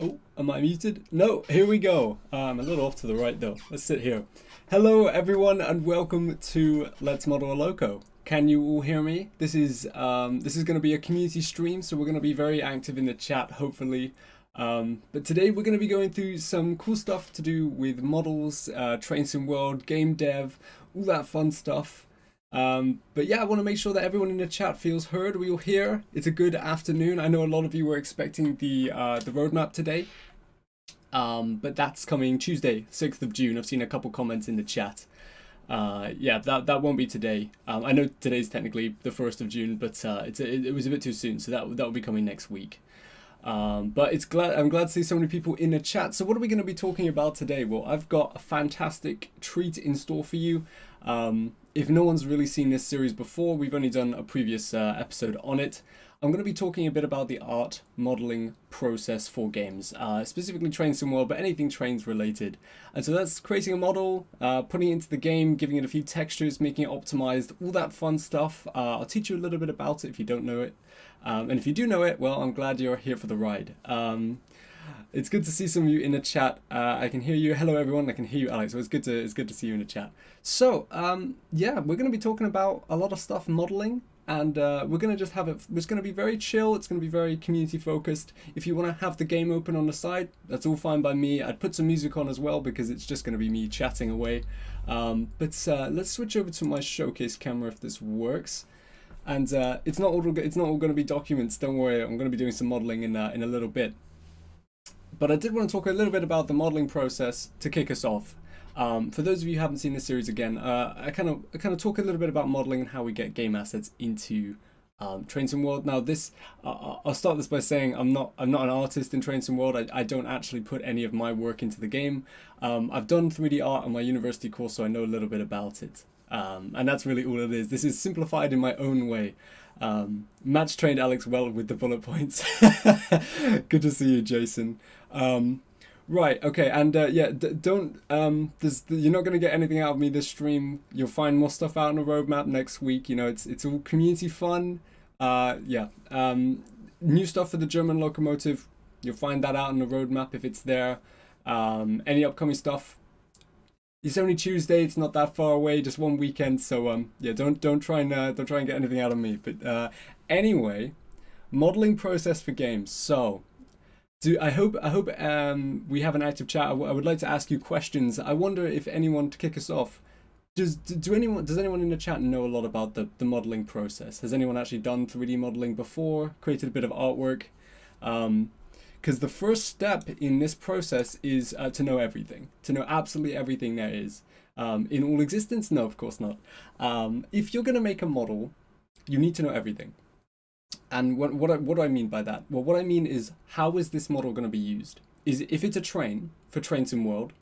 Oh, am I muted? No, here we go. I'm a little off to the right though. Let's sit here. Hello everyone and welcome to Let's Model a Loco. Can you all hear me? This is going to be a community stream, so we're going to be very active in the chat, hopefully. But today we're going to be going through some cool stuff to do with models, Train Sim World, game dev, all that fun stuff. But yeah, I want to make sure that everyone in the chat feels heard. We all hear. It's a good afternoon. I know a lot of you were expecting the roadmap today, but that's coming Tuesday, 6th of June. I've seen a couple comments in the chat. Yeah, that won't be today. I know today's technically the 1st of June, but it was a bit too soon, so that will be coming next week. But I'm glad to see so many people in the chat. So what are we going to be talking about today? Well, I've got a fantastic treat in store for you. If no one's really seen this series before, we've only done a previous episode on it. I'm going to be talking a bit about the art modeling process for games, specifically Train Sim World, but anything trains related. And so that's creating a model, putting it into the game, giving it a few textures, making it optimized, all that fun stuff. I'll teach you a little bit about it if you don't know it. And if you do know it, well, I'm glad you're here for the ride. It's good to see some of you in the chat. I can hear you. Hello, everyone. I can hear you, Alex. So it's good to see you in the chat. So yeah, we're going to be talking about a lot of stuff modeling. And we're going to just have it, it's going to be very chill, it's going to be very community focused. If you want to have the game open on the side, that's all fine by me. I'd put some music on as well because it's just going to be me chatting away. But let's switch over to my showcase camera if this works. And it's not all going to be documents, don't worry, I'm going to be doing some modeling in a little bit. But I did want to talk a little bit about the modeling process to kick us off. For those of you who haven't seen this series again, I kind of talk a little bit about modeling and how we get game assets into Train Sim World. Now, I'll start this by saying I'm not an artist in Train Sim World. I don't actually put any of my work into the game. I've done 3D art on my university course, so I know a little bit about it. And that's really all it is. This is simplified in my own way. Match trained Alex well with the bullet points. Good to see you, Jason. Right, okay, and yeah, don't, you're not going to get anything out of me this stream. You'll find more stuff out on the roadmap next week. You know, it's all community fun. Yeah, new stuff for the German locomotive. You'll find that out on the roadmap if it's there. Any upcoming stuff. It's only Tuesday. It's not that far away. Just one weekend. So yeah, don't try and get anything out of me. But anyway, modeling process for games. So. I hope we have an active chat. I would like to ask you questions. I wonder if anyone, to kick us off, does anyone in the chat know a lot about the modeling process? Has anyone actually done 3D modeling before, created a bit of artwork? Because the first step in this process is to know everything, to know absolutely everything there is. In all existence? No, of course not. If you're going to make a model, you need to know everything. And what do I mean by that? Well, what I mean is, how is this model going to be used? If it's a train for Train Sim World,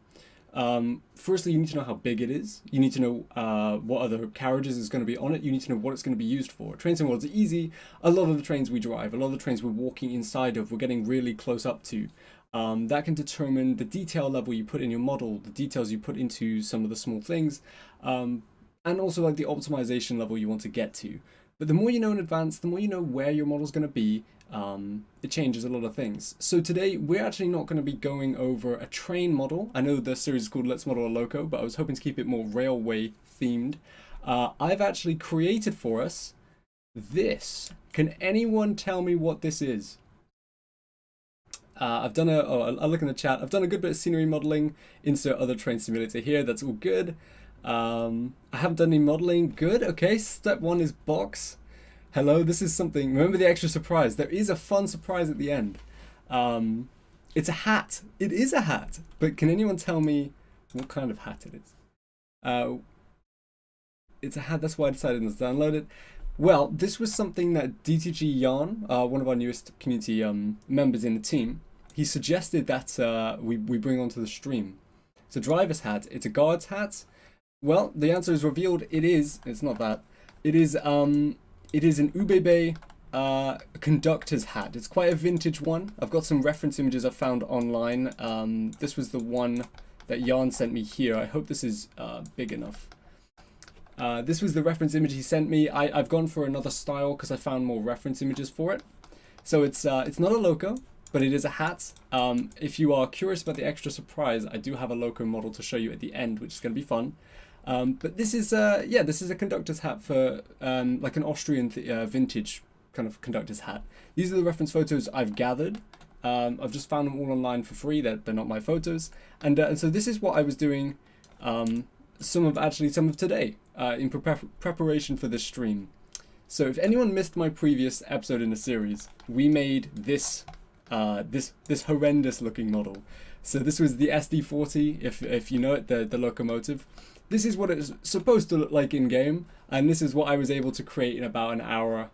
firstly, you need to know how big it is. You need to know what other carriages is going to be on it. You need to know what it's going to be used for. Train Sim World is easy. A lot of the trains we drive, a lot of the trains we're walking inside of, we're getting really close up to. That can determine the detail level you put in your model, the details you put into some of the small things, and also like the optimization level you want to get to. But the more you know in advance, the more you know where your model's going to be, it changes a lot of things. So today, we're actually not going to be going over a train model. I know the series is called Let's Model a Loco, but I was hoping to keep it more railway themed. I've actually created for us this. Can anyone tell me what this is? I've done I'll look in the chat. I've done a good bit of scenery modeling. Insert other train simulator here. That's all good. I haven't done any modeling. Good. Okay. Step one is box. Hello. This is something. Remember the extra surprise. There is a fun surprise at the end. It's a hat. It is a hat. But can anyone tell me what kind of hat it is? It's a hat. That's why I decided not to download it. Well, this was something that DTG Jan, one of our newest community members in the team, he suggested that we bring onto the stream. It's a driver's hat. It's a guard's hat. Well, the answer is revealed. It is. It's not that. It is an ÖBB conductor's hat. It's quite a vintage one. I've got some reference images I found online. This was the one that Jan sent me here. I hope this is big enough. This was the reference image he sent me. I've gone for another style because I found more reference images for it. So it's not a Loco, but it is a hat. If you are curious about the extra surprise, I do have a Loco model to show you at the end, which is going to be fun. But this is this is a conductor's hat for like an Austrian vintage kind of conductor's hat. These are the reference photos I've gathered. I've just found them all online for free. They're not my photos, and so this is what I was doing. Some of today in preparation for this stream. So if anyone missed my previous episode in the series, we made this this horrendous looking model. So this was the SD40, if you know it, the locomotive. This is what it's supposed to look like in game, and this is what I was able to create in about an hour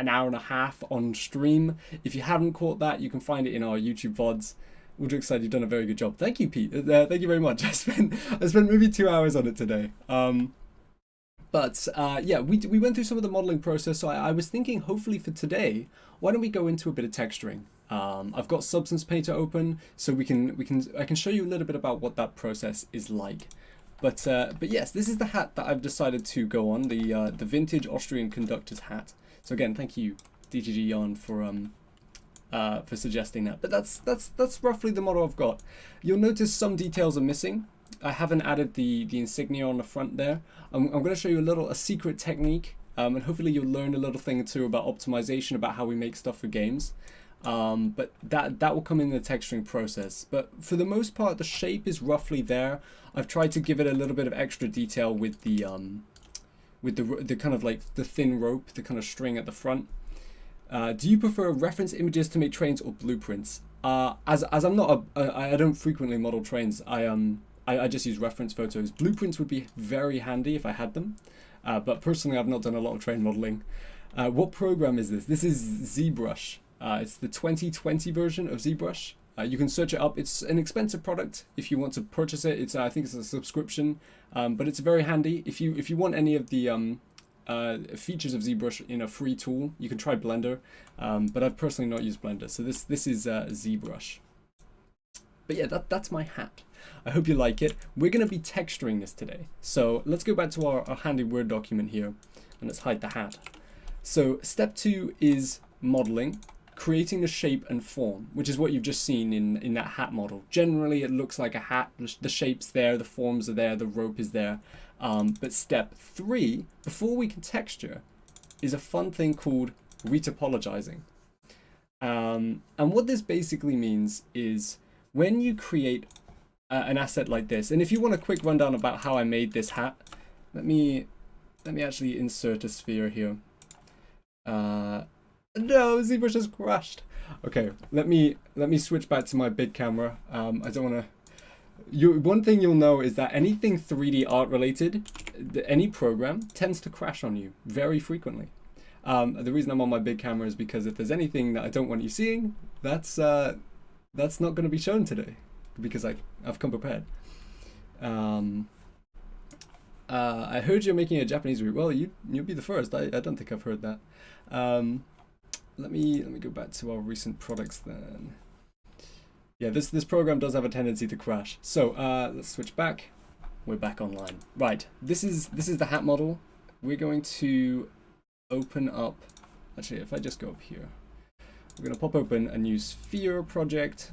an hour and a half on stream. If you haven't caught that, you can find it in our YouTube VODs. Ultra you've done a very good job. Thank you, Pete. Thank you very much. I spent maybe 2 hours on it today. Yeah, we went through some of the modeling process. So I was thinking, hopefully for today, why don't we go into a bit of texturing? I've got Substance Painter open, so I can show you a little bit about what that process is like. But yes, this is the hat that I've decided to go on, the vintage Austrian conductor's hat. So again, thank you, DGG Yarn, for suggesting that. But that's roughly the model I've got. You'll notice some details are missing. I haven't added the insignia on the front there. I'm going to show you a secret technique, and hopefully you'll learn a little thing or two about optimization, about how we make stuff for games. But that will come in the texturing process. But for the most part, the shape is roughly there. I've tried to give it a little bit of extra detail with the kind of like the thin rope, the kind of string at the front. Do you prefer reference images to make trains or blueprints? As I'm not I don't frequently model trains. I just use reference photos. Blueprints would be very handy if I had them. But personally, I've not done a lot of train modeling. What program is this? This is ZBrush. It's the 2020 version of ZBrush. You can search it up. It's an expensive product if you want to purchase it. I think it's a subscription, but it's very handy. If you want any of the features of ZBrush in a free tool, you can try Blender. But I've personally not used Blender, so this is ZBrush. But yeah, that's my hat. I hope you like it. We're going to be texturing this today. So let's go back to our handy Word document here, and let's hide the hat. So step 2 is modeling, creating the shape and form, which is what you've just seen in that hat model. Generally, it looks like a hat. The shape's there, the forms are there, the rope is there. But step 3, before we can texture, is a fun thing called retopologizing. And what this basically means is when you create an asset like this, and if you want a quick rundown about how I made this hat, let me actually insert a sphere here. No, ZBrush has crashed. Okay, let me switch back to my big camera. I don't want to. One thing you'll know is that anything 3D art related, any program tends to crash on you very frequently. The reason I'm on my big camera is because if there's anything that I don't want you seeing, that's not going to be shown today, because I've come prepared. I heard you're making a Japanese route. Well, you'll be the first. I don't think I've heard that. Let me go back to our recent products then. Yeah, this program does have a tendency to crash. So let's switch back. We're back online. Right, this is the hat model. We're going to open up. Actually, if I just go up here, we're going to pop open a new sphere project.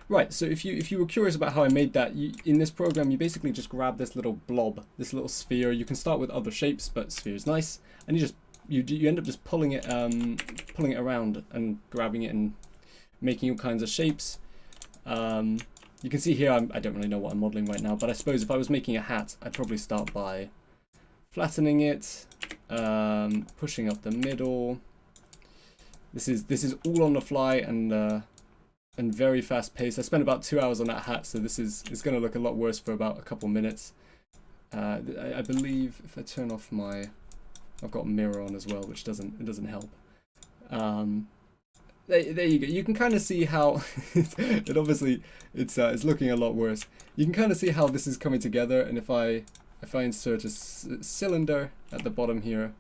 Right, so if you were curious about how I made that, in this program you basically just grab this little blob, this little sphere. You can start with other shapes, but sphere is nice, and you end up just pulling it around and grabbing it and making all kinds of shapes. You can see here I don't really know what I'm modeling right now, but I suppose if I was making a hat, I'd probably start by flattening it, pushing up the middle. This is all on the fly and very fast paced. I spent about 2 hours on that hat, so it's going to look a lot worse for about a couple minutes. I believe if I turn off I've got a mirror on as well, which doesn't help. There you go. You can kind of see how it's looking a lot worse. You can kind of see how this is coming together, and if I insert a cylinder at the bottom here,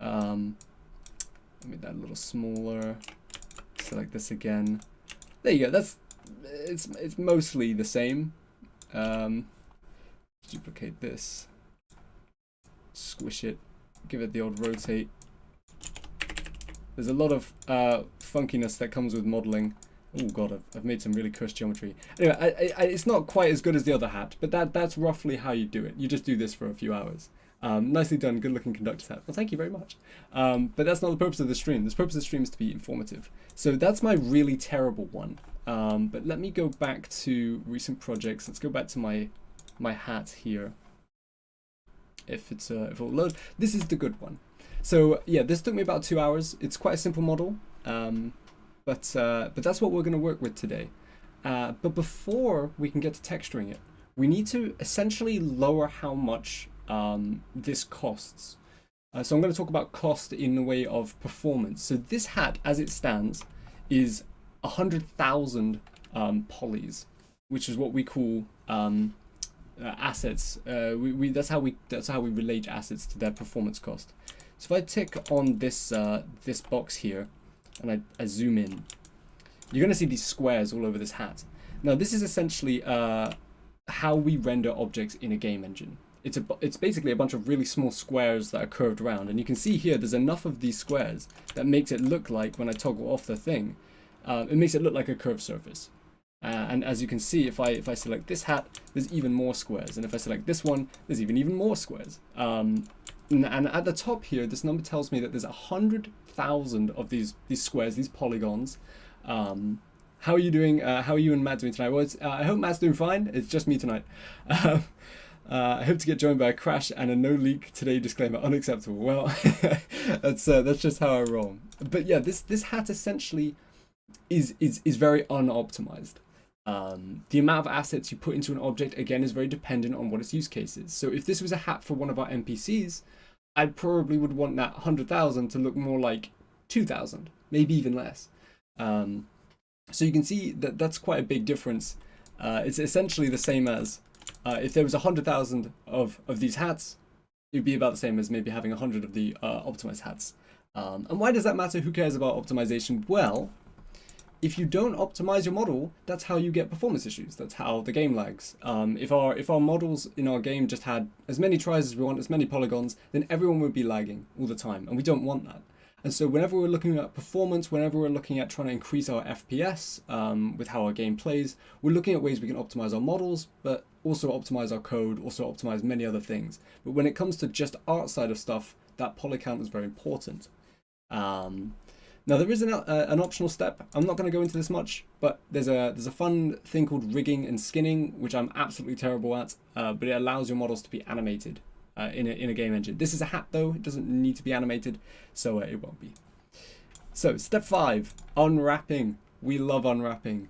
make that a little smaller. Select this again. There you go. It's mostly the same. Duplicate this. Squish it. Give it the old rotate. There's a lot of funkiness that comes with modeling. Oh god, I've made some really cursed geometry. Anyway, it's not quite as good as the other hat, but that's roughly how you do it. You just do this for a few hours. Nicely done, good looking conductor's hat. Well, thank you very much. But that's not the purpose of the stream. The purpose of the stream is to be informative. So that's my really terrible one. But let me go back to recent projects. Let's go back to my hat here. If it'll load. This is the good one. So yeah, this took me about 2 hours. It's quite a simple model, but that's what we're going to work with today. But before we can get to texturing it, we need to essentially lower how much this costs. So I'm going to talk about cost in the way of performance. So this hat, as it stands, is 100,000 polys, which is what we call assets. That's how we relate assets to their performance cost. So if I tick on this this box here, and I zoom in, you're going to see these squares all over this hat. Now this is essentially how we render objects in a game engine. It's basically a bunch of really small squares that are curved around, and you can see here there's enough of these squares that makes it look like, when I toggle off the thing, it makes it look like a curved surface. And as you can see, if I select this hat, there's even more squares, and if I select this one, there's even more squares. And at the top here, this number tells me that there's 100,000 of these squares, these polygons. How are you doing? How are you and Matt doing tonight? Well, I hope Matt's doing fine. It's just me tonight. I hope to get joined by a crash and a no leak today disclaimer. Unacceptable. Well, that's just how I roll. But yeah, this hat essentially is very unoptimized. The amount of assets you put into an object, again, is very dependent on what its use case is. So if this was a hat for one of our NPCs, I probably would want that 100,000 to look more like 2,000, maybe even less. So you can see that that's quite a big difference. It's essentially the same as if there was 100,000 of these hats, it would be about the same as maybe having 100 of the optimized hats. And why does that matter? Who cares about optimization? Well, if you don't optimize your model, that's how you get performance issues. That's how the game lags. If our models in our game just had as many tries as we want, as many polygons, then everyone would be lagging all the time, and we don't want that. And so whenever we're looking at performance, whenever we're looking at trying to increase our FPS with how our game plays, we're looking at ways we can optimize our models, but also optimize our code, also optimize many other things. But when it comes to just art side of stuff, that poly count is very important. Now there is an optional step. I'm not going to go into this much, but there's a fun thing called rigging and skinning, which I'm absolutely terrible at, but it allows your models to be animated in a game engine. This is a hat though, it doesn't need to be animated, so it won't be. So step 5, unwrapping. We love unwrapping.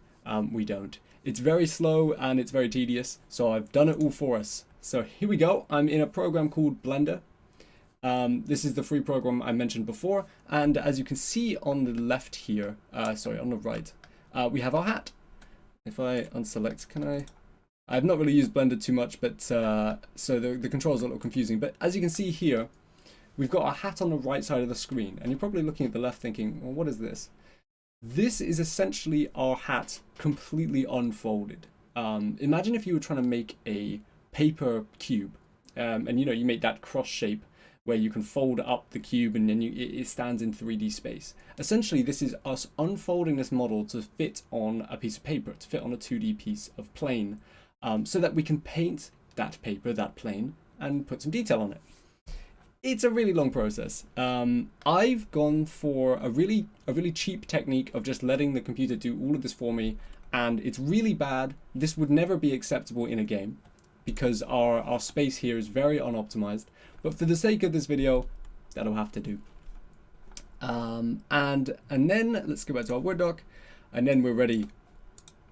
We don't. It's very slow and it's very tedious, so I've done it all for us. So here we go. I'm in a program called Blender. This is the free program I mentioned before, and as you can see on the left here, sorry, on the right, we have our hat. If I unselect, can I? I've not really used Blender too much, but so the controls are a little confusing. But as you can see here, we've got our hat on the right side of the screen, and you're probably looking at the left thinking, well, what is this? This is essentially our hat completely unfolded. Imagine if you were trying to make a paper cube, and you make that cross shape where you can fold up the cube and then it stands in 3D space. Essentially, this is us unfolding this model to fit on a piece of paper, to fit on a 2D piece of plane, so that we can paint that paper, that plane, and put some detail on it. It's a really long process. I've gone for a really cheap technique of just letting the computer do all of this for me, and it's really bad. This would never be acceptable in a game because our space here is very unoptimized. But for the sake of this video, that'll have to do. And then let's go back to our Word doc, and then we're ready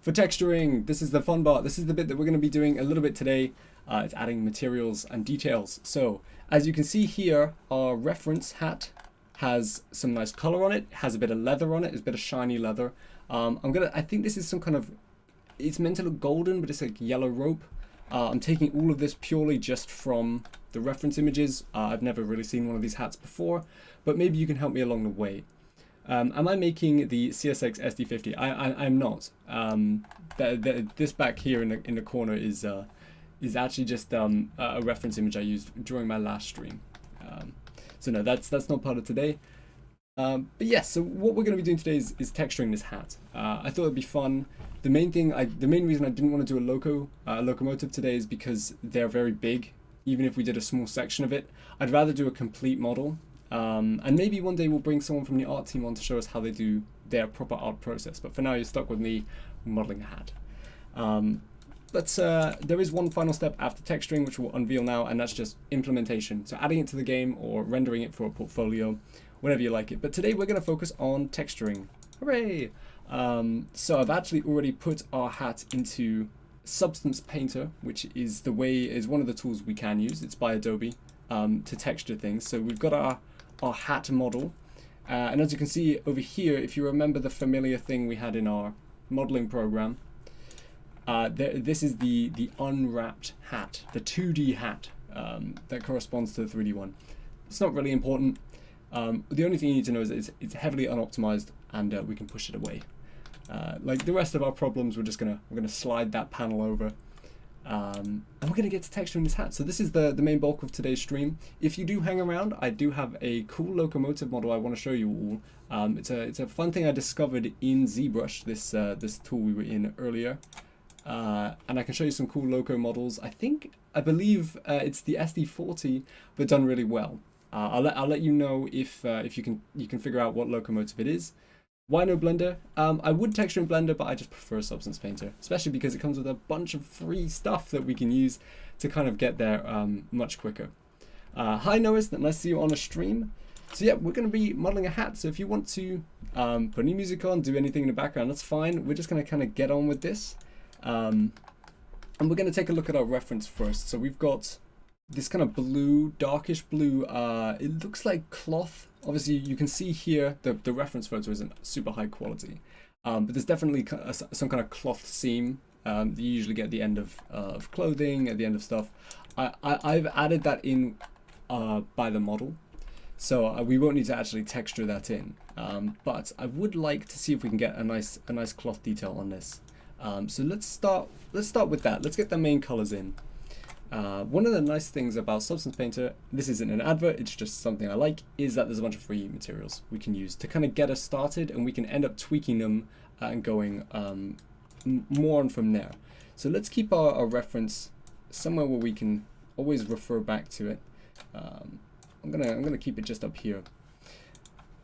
for texturing. This is the fun part. This is the bit that we're going to be doing a little bit today. It's adding materials and details. So as you can see here, our reference hat has some nice color on it, has a bit of leather on it, it's a bit of shiny leather. I think this is some kind of, it's meant to look golden, but it's like yellow rope. I'm taking all of this purely just from the reference images. I've never really seen one of these hats before, but maybe you can help me along the way. Am I making the CSX SD50? I'm not. This back here in the corner is actually just a reference image I used during my last stream. So no, that's not part of today. But yes, so what we're going to be doing today is texturing this hat. I thought it'd be fun. The main reason I didn't want to do a locomotive today is because they're very big. Even if we did a small section of it, I'd rather do a complete model. And maybe one day we'll bring someone from the art team on to show us how they do their proper art process. But for now, you're stuck with me modeling a hat. But there is one final step after texturing, which we'll unveil now, and that's just implementation. So adding it to the game or rendering it for a portfolio, whenever you like it. But today we're going to focus on texturing. Hooray! So I've actually already put our hat into Substance Painter, which is one of the tools we can use. It's by Adobe. to texture things. So we've got our hat model. And as you can see over here, if you remember the familiar thing we had in our modeling program, this is the unwrapped hat, the 2D hat that corresponds to the 3D one. It's not really important. The only thing you need to know is that it's heavily unoptimized, and we can push it away. Like the rest of our problems, we're gonna slide that panel over. And we're going to get to texturing this hat. So this is the main bulk of today's stream. If you do hang around, I do have a cool locomotive model I want to show you all. It's a fun thing I discovered in ZBrush, this tool we were in earlier. And I can show you some cool loco models. I believe it's the SD40, but done really well. I'll let you know if you can figure out what locomotive it is. Why no Blender? I would texture in Blender, but I just prefer Substance Painter, especially because it comes with a bunch of free stuff that we can use to kind of get there much quicker. Hi Noahs, nice to see you on a stream. So yeah, we're going to be modeling a hat, so if you want to put any music on, do anything in the background, that's fine. We're just going to kind of get on with this. And we're going to take a look at our reference first. So we've got this kind of blue, darkish blue, it looks like cloth. Obviously, you can see here the reference photo isn't super high quality, but there's definitely some kind of cloth seam that you usually get at the end of clothing, at the end of stuff. I've added that in by the model, so we won't need to actually texture that in. But I would like to see if we can get a nice cloth detail on this. So let's start with that. Let's get the main colors in. One of the nice things about Substance Painter, this isn't an advert, it's just something I like, is that there's a bunch of free materials we can use to kind of get us started, and we can end up tweaking them and going more on from there. So let's keep our reference somewhere where we can always refer back to it. I'm gonna keep it just up here.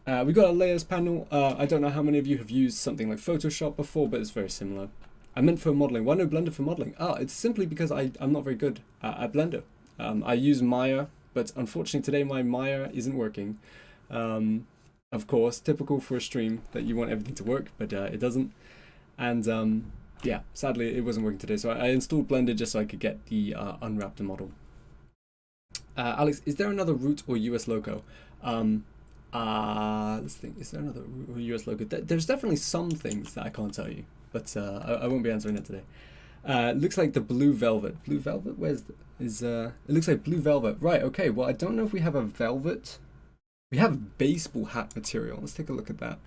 We've got a layers panel. I don't know how many of you have used something like Photoshop before, but it's very similar. I meant for modeling. Why no Blender for modeling? It's simply because I'm not very good at Blender. I use Maya, but unfortunately today my Maya isn't working. Of course, typical for a stream that you want everything to work, but it doesn't. And yeah, sadly it wasn't working today. So I installed Blender just so I could get the unwrapped model. Alex, is there another root or US loco? Let's think. Is there another root or US loco? There's definitely some things that I can't tell you. But I won't be answering that today. Looks like the blue velvet. Blue velvet? It looks like blue velvet. Right, okay. Well, I don't know if we have a velvet. We have baseball hat material. Let's take a look at that.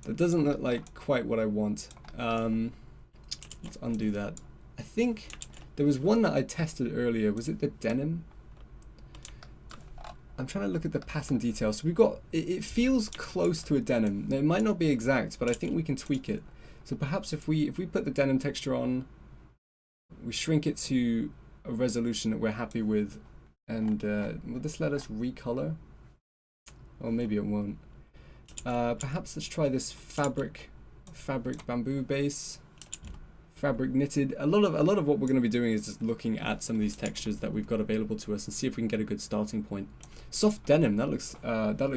That doesn't look like quite what I want. Let's undo that. I think there was one that I tested earlier. Was it the denim? I'm trying to look at the pattern details. So we've got, it feels close to a denim. It might not be exact, but I think we can tweak it. So perhaps if we put the denim texture on, we shrink it to a resolution that we're happy with, and will this let us recolor? Or maybe it won't. Perhaps let's try this fabric bamboo base, fabric knitted. A lot of what we're going to be doing is just looking at some of these textures that we've got available to us and see if we can get a good starting point. Soft denim, that looks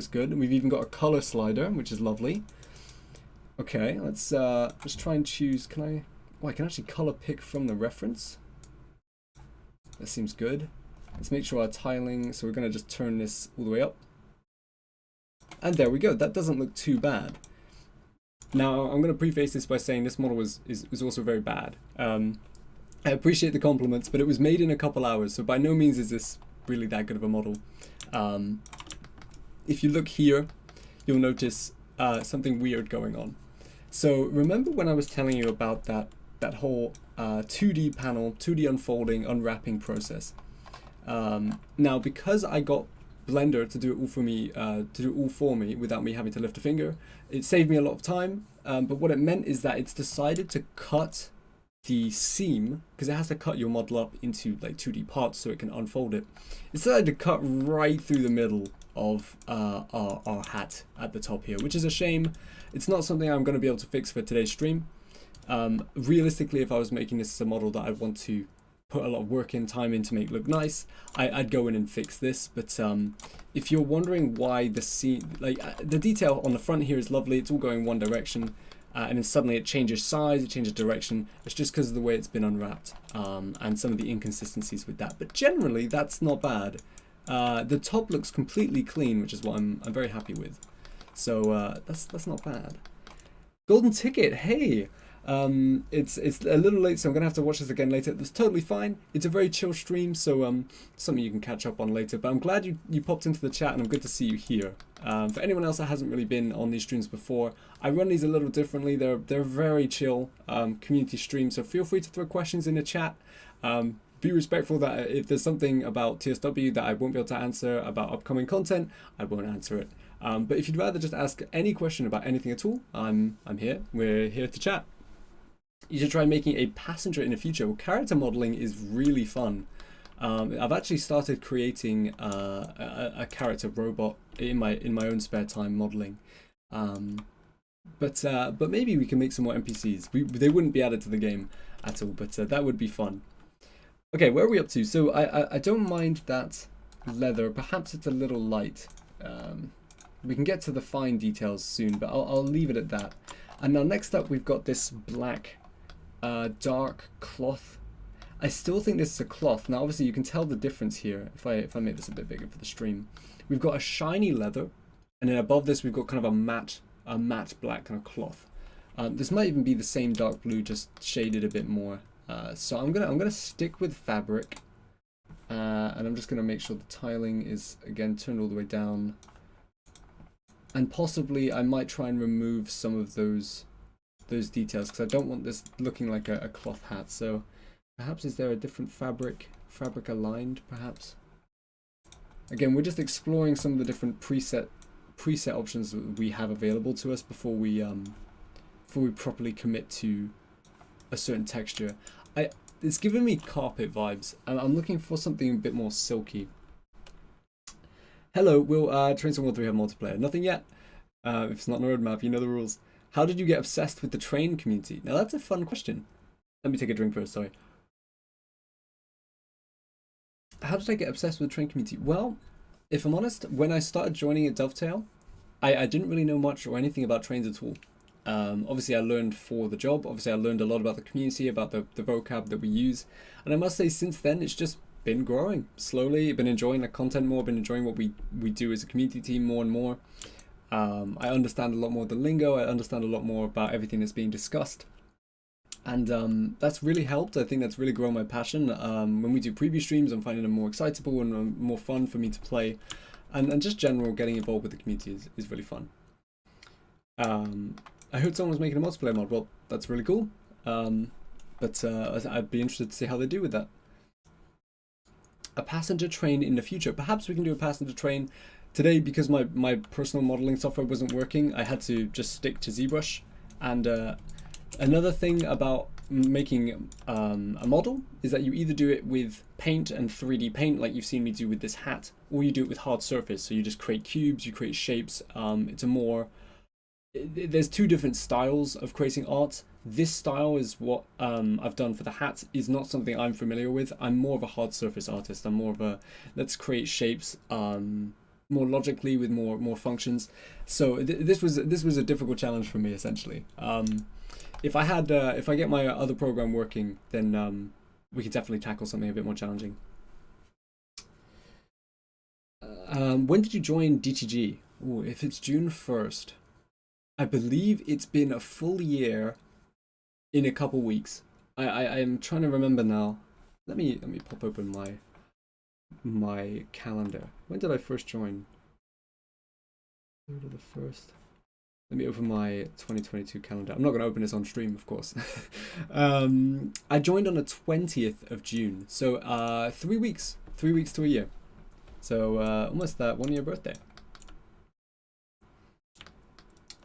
good, and we've even got a color slider, which is lovely. Okay, let's try and choose. I can actually color pick from the reference. That seems good. Let's make sure our tiling, so we're going to just turn this all the way up. And there we go. That doesn't look too bad. Now, I'm going to preface this by saying this model is also very bad. I appreciate the compliments, but it was made in a couple hours, so by no means is this really that good of a model. If you look here, you'll notice something weird going on. So remember when I was telling you about that whole 2D panel, 2D unfolding, unwrapping process? Now, because I got Blender to do it all for me, without me having to lift a finger, it saved me a lot of time. But what it meant is that it's decided to cut the seam, because it has to cut your model up into like 2D parts so it can unfold it. It decided to cut right through the middle of our hat at the top here, which is a shame. It's not something I'm going to be able to fix for today's stream. Realistically, if I was making this as a model that I want to put a lot of time in to make look nice, I'd go in and fix this. But if you're wondering why the seam, the detail on the front here is lovely, it's all going one direction, and then suddenly it changes size, it changes direction. It's just because of the way it's been unwrapped, and some of the inconsistencies with that. But generally, that's not bad. The top looks completely clean, which is what I'm very happy with. So that's not bad. Golden ticket, hey! It's a little late, so I'm gonna have to watch this again later. That's totally fine. It's a very chill stream, so something you can catch up on later. But I'm glad you popped into the chat, and I'm good to see you here. For anyone else that hasn't really been on these streams before, I run these a little differently. They're very chill community streams, so feel free to throw questions in the chat. Be respectful that if there's something about TSW that I won't be able to answer about upcoming content, I won't answer it. But if you'd rather just ask any question about anything at all, I'm here. We're here to chat. You should try making a passenger in the future. Well, character modeling is really fun. I've actually started creating a character robot in my own spare time modeling. But maybe we can make some more NPCs. They wouldn't be added to the game at all, but that would be fun. Okay, where are we up to? So I don't mind that leather. Perhaps it's a little light. We can get to the fine details soon, but I'll leave it at that. And now next up, we've got this black dark cloth. I still think this is a cloth. Now obviously you can tell the difference here if I make this a bit bigger for the stream. We've got a shiny leather, and then above this we've got kind of a matte black kind of cloth. This might even be the same dark blue, just shaded a bit more. So I'm gonna stick with fabric, and I'm just gonna make sure the tiling is again turned all the way down. And possibly I might try and remove some of those details because I don't want this looking like a cloth hat. So perhaps is there a different fabric aligned perhaps? Again, we're just exploring some of the different preset options that we have available to us before we properly commit to a certain texture. It's giving me carpet vibes, and I'm looking for something a bit more silky. Hello, will Train Sim World 3 have multiplayer? Nothing yet. If it's not on the roadmap, you know the rules. How did you get obsessed with the train community? Now that's a fun question. Let me take a drink first, sorry. How did I get obsessed with the train community? Well, if I'm honest, when I started joining at Dovetail, I didn't really know much or anything about trains at all. Obviously I learned for the job. Obviously I learned a lot about the community, about the vocab that we use. And I must say since then it's just been growing slowly. Been enjoying the content more, been enjoying what we do as a community team more and more. I understand a lot more of the lingo. I understand a lot more about everything that's being discussed. And that's really helped. I think that's really grown my passion. When we do preview streams, I'm finding them more excitable and more fun for me to play. And just general getting involved with the community is really fun. I heard someone was making a multiplayer mod. Well, that's really cool. But I'd be interested to see how they do with that. A passenger train in the future. Perhaps we can do a passenger train today because my personal modeling software wasn't working. I had to just stick to ZBrush. And another thing about making a model is that you either do it with paint and 3D paint like you've seen me do with this hat, or you do it with hard surface. So you just create cubes, you create shapes. There's two different styles of creating art. This style is what I've done for the hat, is not something I'm familiar with. I'm more of a hard surface artist. I'm more of a let's create shapes more logically with more functions. So this was a difficult challenge for me essentially. If I get my other program working, then we could definitely tackle something a bit more challenging. When did you join DTG? Ooh, if it's June 1st. I believe it's been a full year in a couple weeks. I am trying to remember now. Let me pop open my calendar. When did I first join? 3rd of the 1st. Let me open my 2022 calendar. I'm not going to open this on stream, of course. I joined on the 20th of June. So 3 weeks. 3 weeks to a year. So almost that 1 year birthday.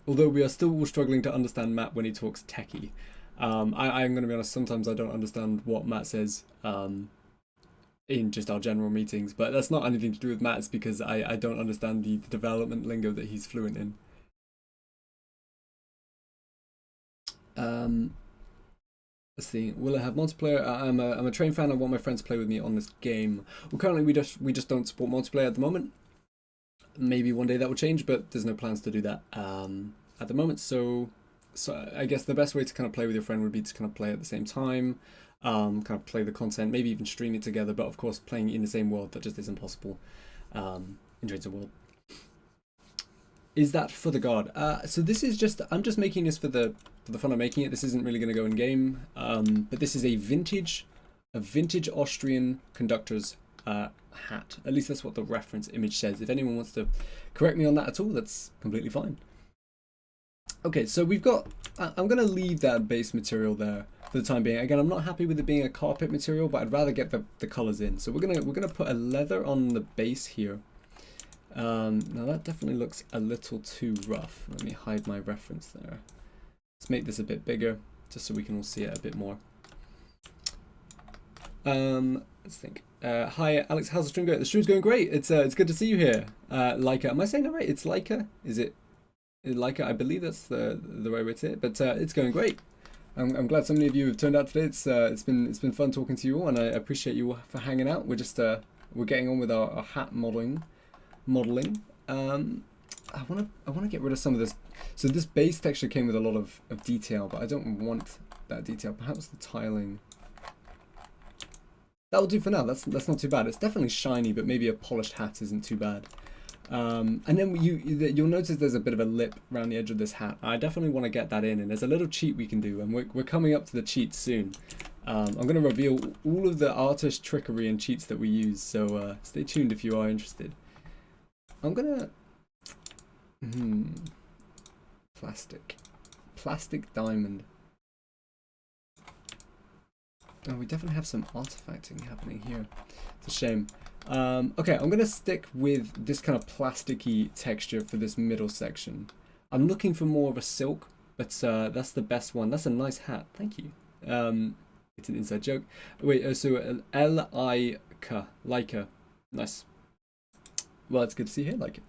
Although we are still all struggling to understand Matt when he talks techie. I'm going to be honest, sometimes I don't understand what Matt says in just our general meetings, but that's not anything to do with Matt, it's because I don't understand the development lingo that he's fluent in. Let's see, will it have multiplayer? I'm a train fan, I want my friends to play with me on this game. Well, currently we just don't support multiplayer at the moment. Maybe one day that will change, but there's no plans to do that at the moment. So I guess the best way to kind of play with your friend would be to kind of play at the same time, kind of play the content, maybe even stream it together. But of course, playing in the same world, that just isn't possible. in Trains of World. Is that for the guard? So this is just, I'm just making this for the fun of making it. This isn't really going to go in game, but this is a vintage Austrian conductor's hat. At least that's what the reference image says. If anyone wants to correct me on that at all, that's completely fine. Okay, so we've got, I'm going to leave that base material there for the time being. Again, I'm not happy with it being a carpet material, but I'd rather get the colors in. So we're gonna put a leather on the base here. Now that definitely looks a little too rough. Let me hide my reference there. Let's make this a bit bigger, just so we can all see it a bit more. Let's think. Hi Alex, how's the stream going? The stream's going great. It's good to see you here. Leica, am I saying that right? It's Leica? Is it Leica? I believe that's the right way to say it, but it's going great. I'm glad so many of you have turned out today. It's been fun talking to you all, and I appreciate you all for hanging out. We're just we're getting on with our hat modeling. I wanna get rid of some of this. So this base texture came with a lot of detail, but I don't want that detail. Perhaps the tiling. That'll do for now. That's not too bad. It's definitely shiny, but maybe a polished hat isn't too bad. And then you'll notice there's a bit of a lip around the edge of this hat. I definitely want to get that in, and there's a little cheat we can do, and we're coming up to the cheat soon. I'm going to reveal all of the artist trickery and cheats that we use, so stay tuned if you are interested. I'm gonna plastic diamond. Oh, we definitely have some artifacting happening here. It's a shame. Okay, I'm gonna stick with this kind of plasticky texture for this middle section. I'm looking for more of a silk, but that's the best one. That's a nice hat. Thank you. It's an inside joke. Wait, so Leica. Nice. Well, it's good to see you here, like it.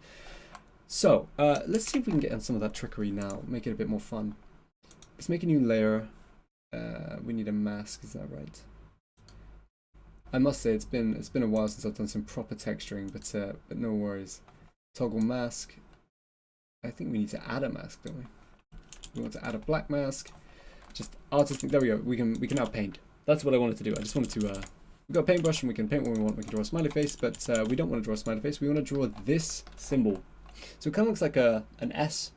So, let's see if we can get on some of that trickery now. Make it a bit more fun. Let's make a new layer. We need a mask, is that right? I must say it's been a while since I've done some proper texturing, but no worries. Toggle mask. I think we need to add a mask, don't we? We want to add a black mask. Just artistic. There we go. We can now paint. That's what I wanted to do. I just wanted to. We've got a paintbrush and we can paint what we want. We can draw a smiley face, but we don't want to draw a smiley face. We want to draw this symbol. So it kind of looks like an S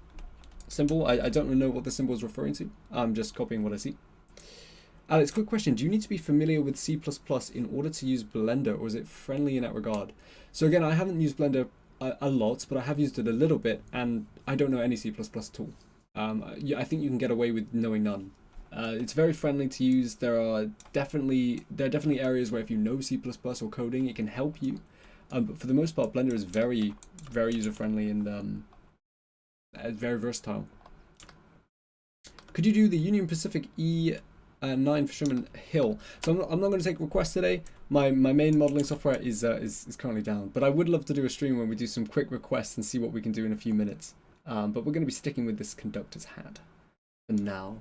symbol. I don't know what the symbol is referring to. I'm just copying what I see. Alex, quick question. Do you need to be familiar with C++ in order to use Blender, or is it friendly in that regard? So again, I haven't used Blender a lot, but I have used it a little bit, and I don't know any C++ at all. I think you can get away with knowing none. It's very friendly to use. There are definitely areas where if you know C++ or coding, it can help you. But for the most part, Blender is very, very user-friendly and very versatile. Could you do the Union Pacific E9 for Sherman Hill? So I'm not going to take requests today. My main modeling software is currently down. But I would love to do a stream where we do some quick requests and see what we can do in a few minutes. But we're going to be sticking with this conductor's hat for now.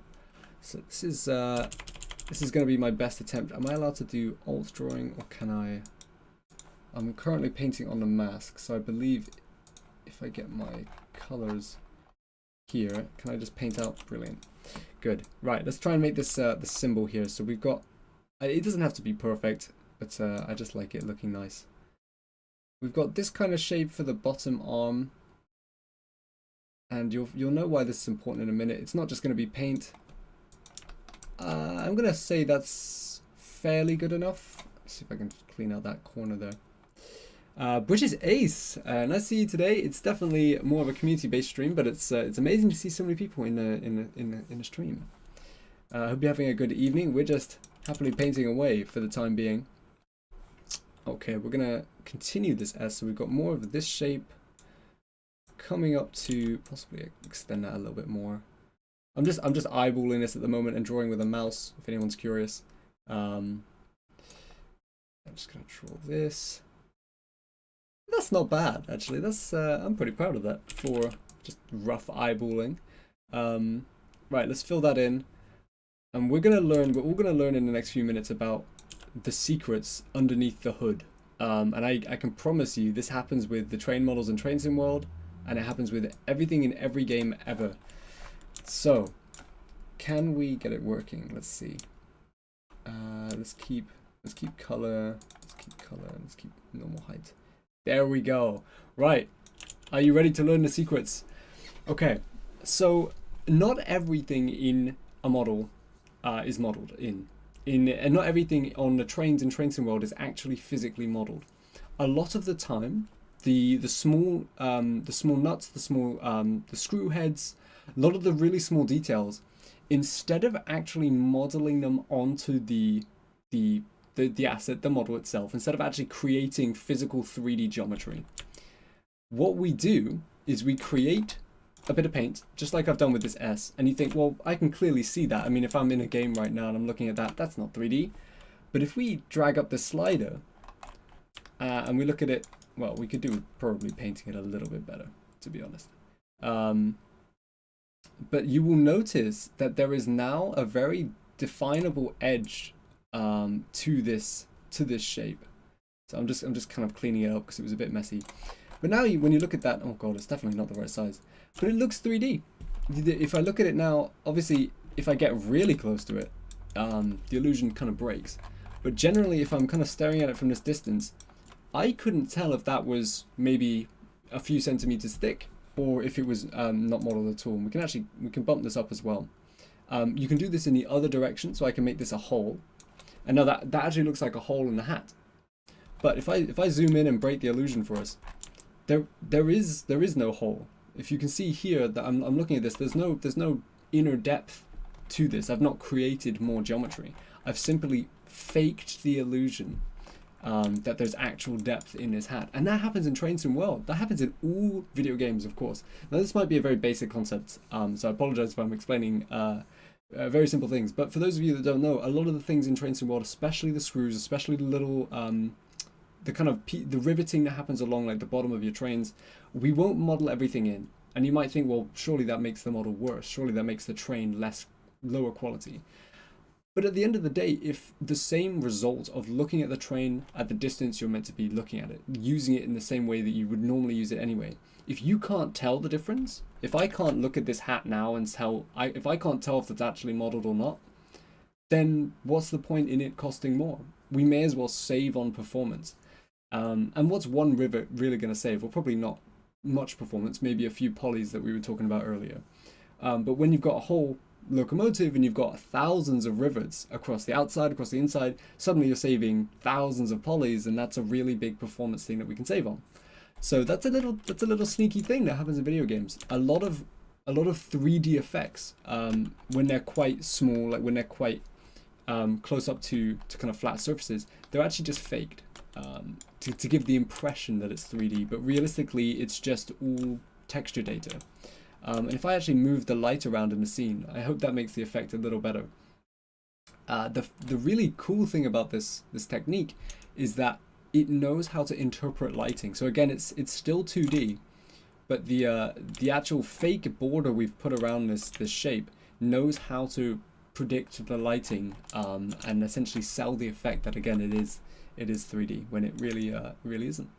So this is going to be my best attempt. Am I allowed to do alt drawing, or can I? I'm currently painting on the mask, so I believe if I get my colors here, can I just paint out? Brilliant. Good. Right, let's try and make this the symbol here. So we've got, it doesn't have to be perfect, but I just like it looking nice. We've got this kind of shape for the bottom arm, and you'll know why this is important in a minute. It's not just going to be paint. I'm going to say that's fairly good enough. Let's see if I can clean out that corner there. British Ace, nice to see you today. It's definitely more of a community-based stream, but it's amazing to see so many people in the stream. I hope you're having a good evening. We're just happily painting away for the time being. Okay, we're gonna continue this S. So we've got more of this shape coming up to possibly extend that a little bit more. I'm just eyeballing this at the moment and drawing with a mouse, if anyone's curious. I'm just gonna draw this. That's not bad, actually. That's I'm pretty proud of that for just rough eyeballing. Right, let's fill that in, and we're all gonna learn in the next few minutes about the secrets underneath the hood. And I can promise you, this happens with the train models in Train Sim World, and it happens with everything in every game ever. So, can we get it working? Let's see. Let's keep color. Let's keep normal height. There we go. Right. Are you ready to learn the secrets? Okay. So not everything in a model is modeled and not everything on the trains in Train Sim World is actually physically modeled. A lot of the time, the small nuts, the screw heads, a lot of the really small details, instead of actually modeling them onto the asset, the model itself, instead of actually creating physical 3D geometry, what we do is we create a bit of paint, just like I've done with this S, and you think, well, I can clearly see that. I mean, if I'm in a game right now and I'm looking at that, that's not 3D. But if we drag up the slider and we look at it, well, we could do probably painting it a little bit better, to be honest. But you will notice that there is now a very definable edge to this shape. So I'm just kind of cleaning it up because it was a bit messy. But now when you look at that, oh god, it's definitely not the right size. But it looks 3D. If I look at it now, obviously, if I get really close to it, the illusion kind of breaks. But generally, if I'm kind of staring at it from this distance, I couldn't tell if that was maybe a few centimeters thick or if it was not modeled at all. We can bump this up as well. You can do this in the other direction, so I can make this a hole. And now that actually looks like a hole in the hat. But if I zoom in and break the illusion for us, there is no hole. If you can see here that I'm looking at this, there's no inner depth to this. I've not created more geometry. I've simply faked the illusion that there's actual depth in this hat. And that happens in Train Sim World. That happens in all video games, of course. Now this might be a very basic concept, so I apologize if I'm explaining very simple things. But for those of you that don't know, a lot of the things in Train Sim World, especially the screws, especially the little the kind of the riveting that happens along like the bottom of your trains, we won't model everything in. And you might think, well, surely that makes the model worse. Surely that makes the train lower quality. But at the end of the day, if the same result of looking at the train at the distance you're meant to be looking at it, using it in the same way that you would normally use it anyway, if you can't tell the difference, if I can't look at this hat now and if I can't tell if it's actually modeled or not, then what's the point in it costing more? We may as well save on performance. And what's one rivet really going to save? Well, probably not much performance, maybe a few polys that we were talking about earlier. But when you've got a whole locomotive and you've got thousands of rivets across the outside, across the inside, suddenly you're saving thousands of polys, and that's a really big performance thing that we can save on. So that's a little sneaky thing that happens in video games. A lot of 3D effects, when they're quite small, like when they're quite close up to kind of flat surfaces, they're actually just faked. To give the impression that it's 3D, but realistically it's just all texture data. And if I actually move the light around in the scene, I hope that makes the effect a little better. The really cool thing about this technique is that it knows how to interpret lighting. So again, it's still 2D, but the actual fake border we've put around this shape knows how to predict the lighting and essentially sell the effect that again it is 3D when it really isn't.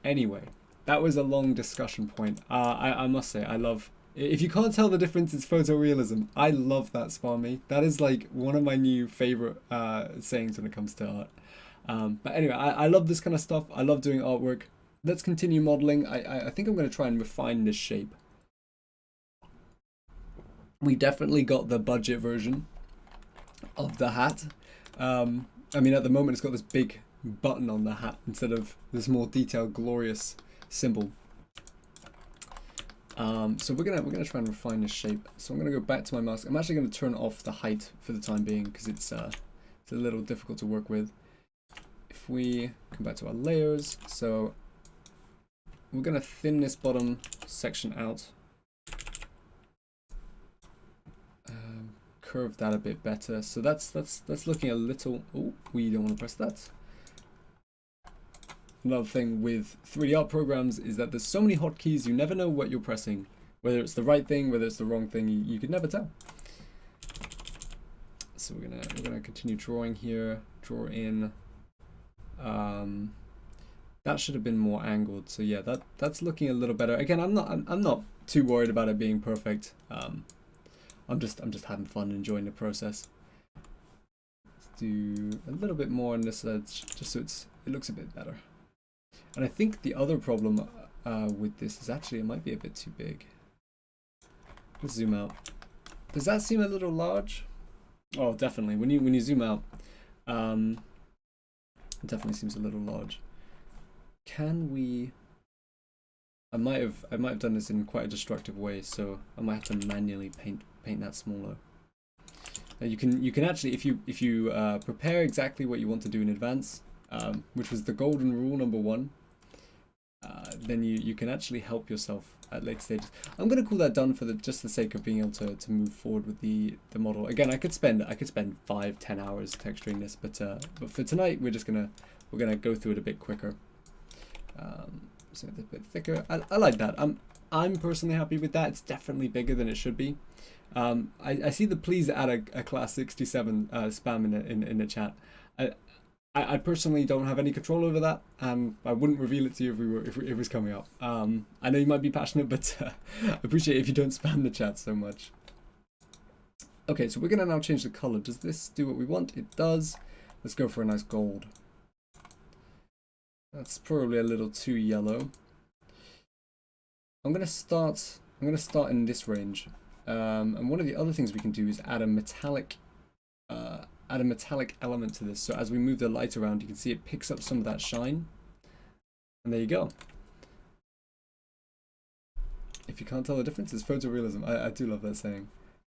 Anyway, that was a long discussion point. I must say, I love, if you can't tell the difference, it's photorealism. I love that, Sparmy. That is like one of my new favorite sayings when it comes to art. But anyway, I love this kind of stuff. I love doing artwork. Let's continue modeling. I think I'm going to try and refine this shape. We definitely got the budget version of the hat. I mean, at the moment, it's got this big button on the hat instead of this more detailed, glorious symbol. So we're gonna try and refine this shape. So I'm gonna go back to my mask. I'm actually gonna turn off the height for the time being because it's a little difficult to work with. If we come back to our layers, so we're gonna thin this bottom section out. Curve that a bit better. So that's looking a little. Oh, we don't want to press that. Another thing with 3D art programs is that there's so many hotkeys, you never know what you're pressing, whether it's the right thing, whether it's the wrong thing. You could never tell. So we're gonna continue drawing here. Draw in. That should have been more angled. So yeah, that's looking a little better. Again, I'm not too worried about it being perfect. I'm just having fun, enjoying the process. Let's do a little bit more on this edge, just so it looks a bit better. And I think the other problem with this is actually it might be a bit too big. Let's zoom out. Does that seem a little large? Oh, definitely. When you zoom out, it definitely seems a little large. Can we? I might have done this in quite a destructive way, so I might have to manually paint that smaller. You can actually, if you prepare exactly what you want to do in advance, which was the golden rule #1, then you can actually help yourself at later stages. I'm gonna call that done for just the sake of being able to move forward with the model. Again, I could spend 5-10 hours texturing this, but for tonight we're gonna go through it a bit quicker. So it's a bit thicker. I like that. I'm personally happy with that. It's definitely bigger than it should be. I see the please add a class 67 spam in the chat. I personally don't have any control over that, and I wouldn't reveal it to you if it was coming up. I know you might be passionate, but I appreciate it if you don't spam the chat so much. Okay, so we're gonna now change the color. Does this do what we want? It does. Let's go for a nice gold. That's probably a little too yellow. I'm gonna start in this range. And one of the other things we can do is add a metallic element to this. So as we move the light around, you can see it picks up some of that shine. And there you go. If you can't tell the difference, it's photorealism. I do love that saying.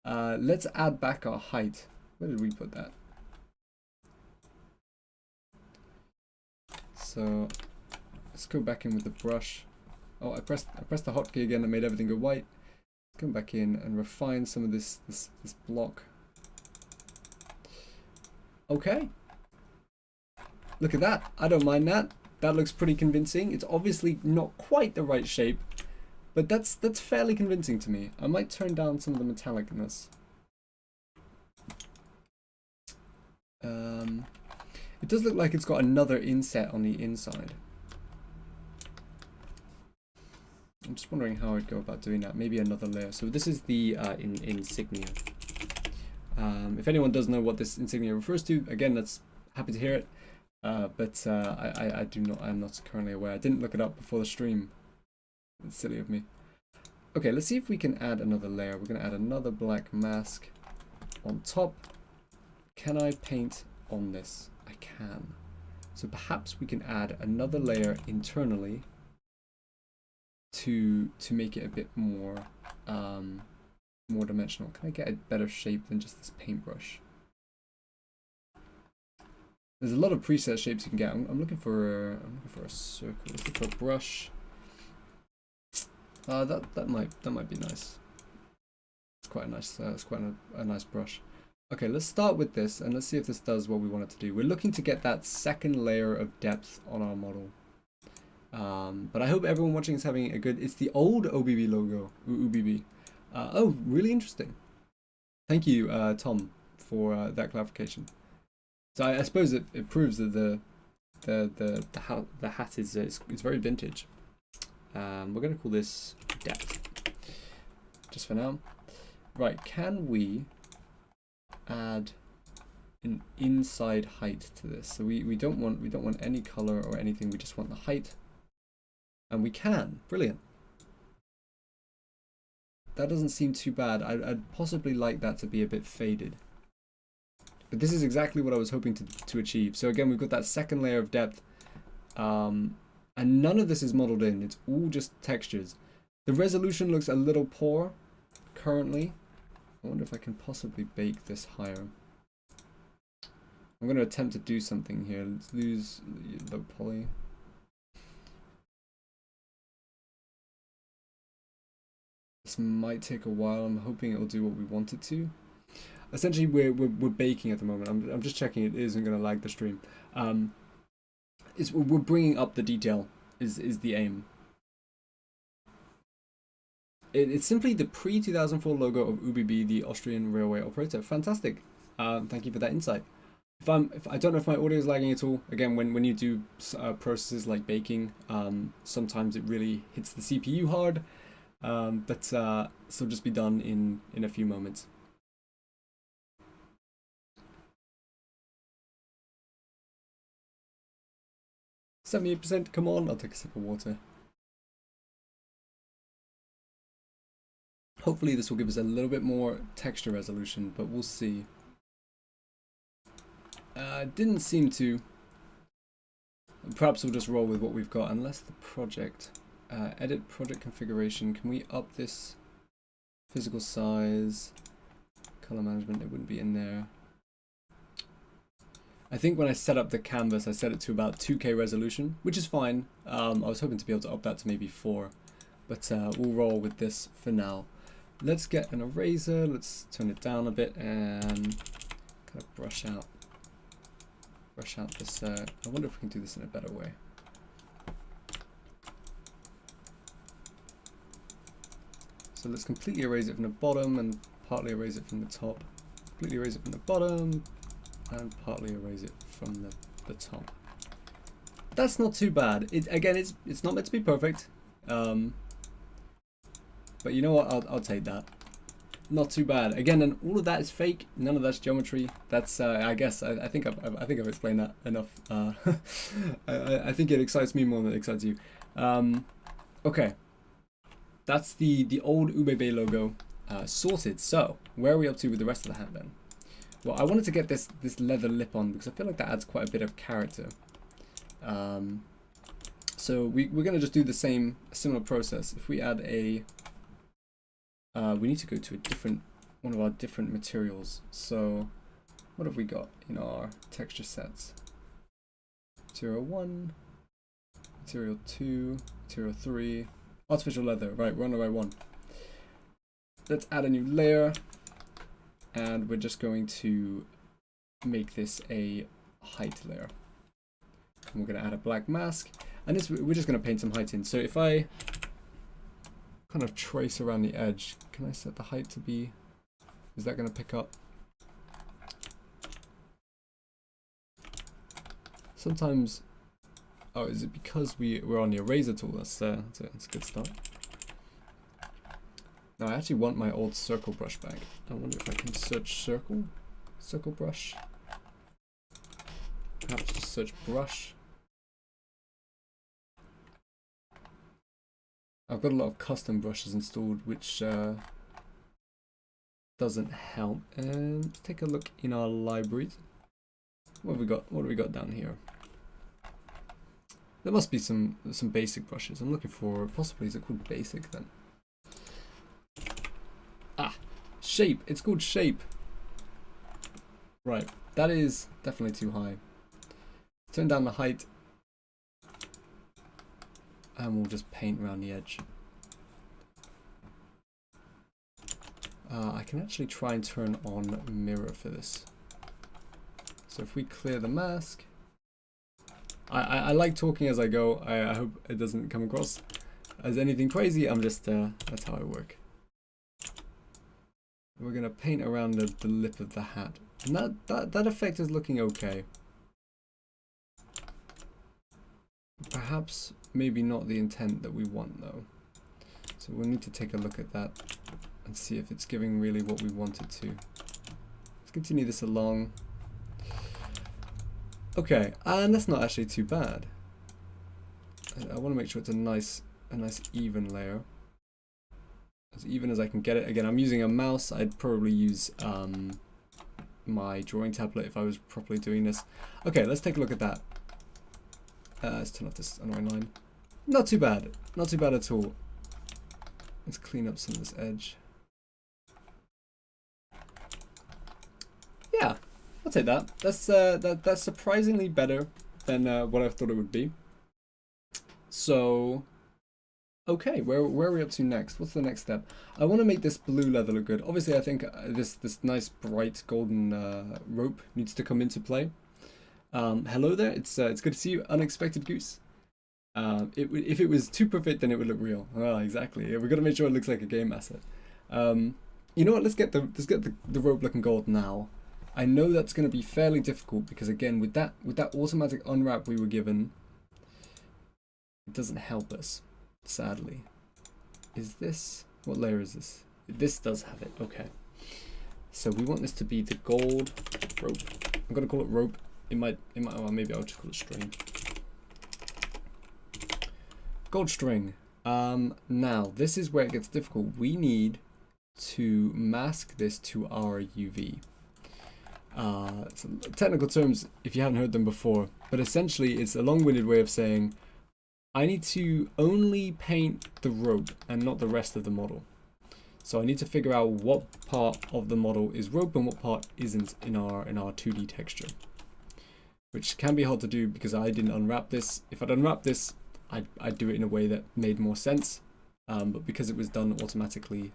Let's add back our height. Where did we put that? So let's go back in with the brush. Oh, I pressed the hotkey again and made everything go white. Let's come back in and refine some of this block. Okay. Look at that. I don't mind that. That looks pretty convincing. It's obviously not quite the right shape, but that's fairly convincing to me. I might turn down some of the metallicness. It does look like it's got another inset on the inside. I'm just wondering how I'd go about doing that. Maybe another layer. So this is the insignia. If anyone does know what this insignia refers to, again, that's happy to hear it. But I'm not currently aware. I didn't look it up before the stream. It's silly of me. Okay, let's see if we can add another layer. We're going to add another black mask on top. Can I paint on this? I can. So perhaps we can add another layer internally to make it a bit more more dimensional. Can I get a better shape than just this paintbrush? There's a lot of preset shapes you can get. I'm looking for a circle. Let's look for a brush. That might be nice. It's quite a nice. It's quite a nice brush. Okay, let's start with this and let's see if this does what we want it to do. We're looking to get that second layer of depth on our model. But I hope everyone watching is having a good. It's the old OBB logo. UBB. Oh, really interesting. Thank you, Tom, for that clarification. So I suppose it proves that the hat is it's very vintage. We're gonna call this depth, just for now. Right? Can we add an inside height to this? So we don't want any color or anything. We just want the height, and we can. Brilliant. That doesn't seem too bad. I'd possibly like that to be a bit faded. But this is exactly what I was hoping to achieve. So again, we've got that second layer of depth. And none of this is modeled in. It's all just textures. The resolution looks a little poor currently. I wonder if I can possibly bake this higher. I'm going to attempt to do something here. Let's lose low poly. This might take a while. I'm hoping it'll do what we want it to. Essentially, we're baking at the moment. I'm just checking it isn't going to lag the stream. We're bringing up the detail is the aim. It's simply the pre-2004 logo of ÖBB, the Austrian railway operator. Fantastic. Thank you for that insight. If I don't know if my audio is lagging at all. Again, when you do processes like baking, sometimes it really hits the CPU hard. But this will just be done in a few moments. 78%, come on, I'll take a sip of water. Hopefully this will give us a little bit more texture resolution, but we'll see. Didn't seem to. Perhaps we'll just roll with what we've got, unless the project, edit project configuration. Can we up this physical size, color management? It wouldn't be in there. I think when I set up the canvas, I set it to about 2K resolution, which is fine. I was hoping to be able to up that to maybe 4, but we'll roll with this for now. Let's get an eraser, let's turn it down a bit and kind of brush out this, I wonder if we can do this in a better way. So let's completely erase it from the bottom and partly erase it from the top. Completely erase it from the bottom and partly erase it from the top. That's not too bad. Again, it's not meant to be perfect. But you know what? I'll take that. Not too bad. Again, and all of that is fake. None of that's geometry. That's I guess I think I've explained that enough. I think it excites me more than it excites you. Okay, that's the old UBB logo sorted. So where are we up to with the rest of the hat then? Well, I wanted to get this leather lip on because I feel like that adds quite a bit of character. So we're gonna just do the similar process. If we add a we need to go to one of our different materials. So what have we got in our texture sets? Material 1, material 2, material 3, artificial leather. Right, we're on the right one. Let's add a new layer, and we're just going to make this a height layer. And we're going to add a black mask, and we're just going to paint some height in. So if I kind of trace around the edge, can I set the height to be, is that going to pick up? Sometimes, oh, is it because we're on the eraser tool? That's a good start. Now I actually want my old circle brush back. I wonder if I can search circle brush. Perhaps just search brush. I've got a lot of custom brushes installed, which doesn't help. And let's take a look in our libraries. What have we got? What do we got down here? There must be some basic brushes. I'm looking for, possibly, is it called basic then? Ah, shape. It's called shape. Right, that is definitely too high. Turn down the height. And we'll just paint around the edge. I can actually try and turn on mirror for this. So if we clear the mask, I like talking as I go. I hope it doesn't come across as anything crazy. I'm just, that's how I work. We're gonna paint around the lip of the hat. And that effect is looking okay. Perhaps maybe not the intent that we want though. So we'll need to take a look at that and see if it's giving really what we want it to. Let's continue this along. Okay, and that's not actually too bad. I want to make sure it's a nice even layer. As even as I can get it. Again, I'm using a mouse. I'd probably use my drawing tablet if I was properly doing this. Okay, let's take a look at that. Let's turn off this annoying line. Not too bad. Not too bad at all. Let's clean up some of this edge. Yeah, I'll take that. That's surprisingly better than what I thought it would be. So, okay, where are we up to next? What's the next step? I want to make this blue leather look good. Obviously, I think this nice bright golden rope needs to come into play. Hello there. It's good to see you, Unexpected Goose. If it was too perfect, then it would look real. Well, exactly. Yeah, we've got to make sure it looks like a game asset. You know what? Let's get the rope looking gold now. I know that's going to be fairly difficult because again, with that automatic unwrap we were given, it doesn't help us. Sadly. Is this, what layer is this? This does have it. Okay. So we want this to be the gold rope. I'm gonna call it rope. It might. Well, maybe I'll just call it string. Gold string. Now, this is where it gets difficult. We need to mask this to our UV. So technical terms, if you haven't heard them before, but essentially it's a long-winded way of saying I need to only paint the rope and not the rest of the model. So I need to figure out what part of the model is rope and what part isn't in our 2D texture, which can be hard to do because I didn't unwrap this. If I'd unwrap this, I'd do it in a way that made more sense, but because it was done automatically,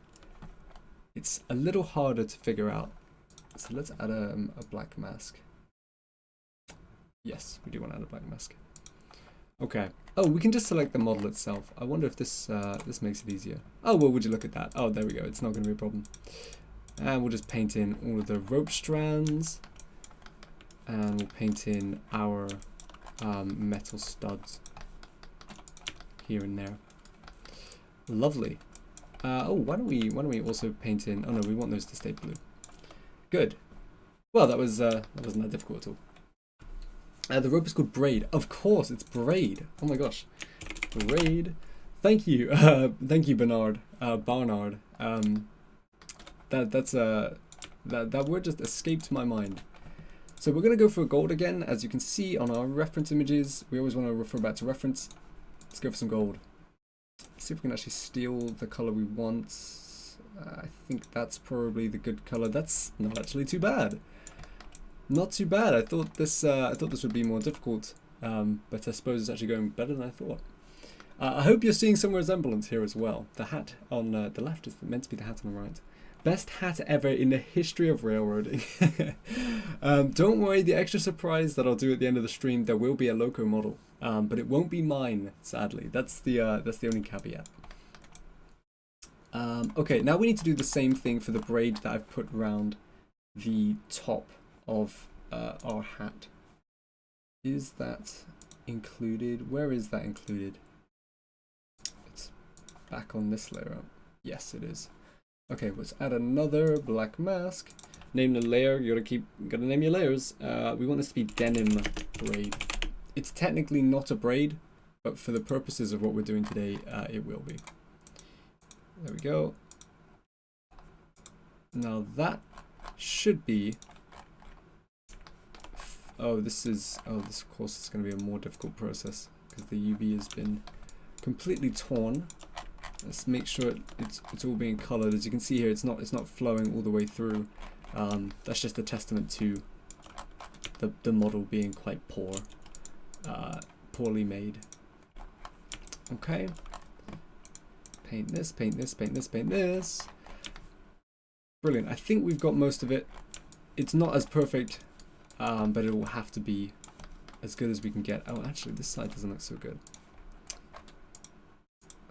it's a little harder to figure out. So let's add a black mask. Yes, we do want to add a black mask. Okay. Oh, we can just select the model itself. I wonder if this this makes it easier. Oh, well, would you look at that? Oh, there we go. It's not going to be a problem. And we'll just paint in all of the rope strands. And we'll paint in our metal studs here and there. Lovely. Oh, why don't we also paint in? Oh no, we want those to stay blue. Good. Well, that wasn't that difficult at all. The rope is called braid. Of course, it's braid. Oh my gosh, braid. Thank you, Barnard. Barnard. That word just escaped my mind. So we're gonna go for gold again, as you can see on our reference images. We always want to refer back to reference. Let's go for some gold. Let's see if we can actually steal the color we want. I think that's probably the good color. That's not actually too bad. Not too bad. I thought this would be more difficult, but I suppose it's actually going better than I thought. I hope you're seeing some resemblance here as well. The hat on the left is meant to be the hat on the right. Best hat ever in the history of railroading. Don't worry, the extra surprise that I'll do at the end of the stream, there will be a Loco model, but it won't be mine, sadly. That's the only caveat. Okay, now we need to do the same thing for the braid that I've put around the top of our hat. Is that included? Where is that included? It's back on this layer. Yes, it is. Okay, let's add another black mask. Name the layer. You gotta name your layers. We want this to be denim braid. It's technically not a braid, but for the purposes of what we're doing today, it will be. There we go. Now that should be. Oh, this of course is going to be a more difficult process because the UV has been completely torn. Let's make sure it's all being colored. As you can see here, it's not flowing all the way through. That's just a testament to the model being quite poorly made. Okay. Paint this, paint this, paint this, paint this. Brilliant. I think we've got most of it. It's not as perfect, but it will have to be as good as we can get. Oh, actually, this side doesn't look so good.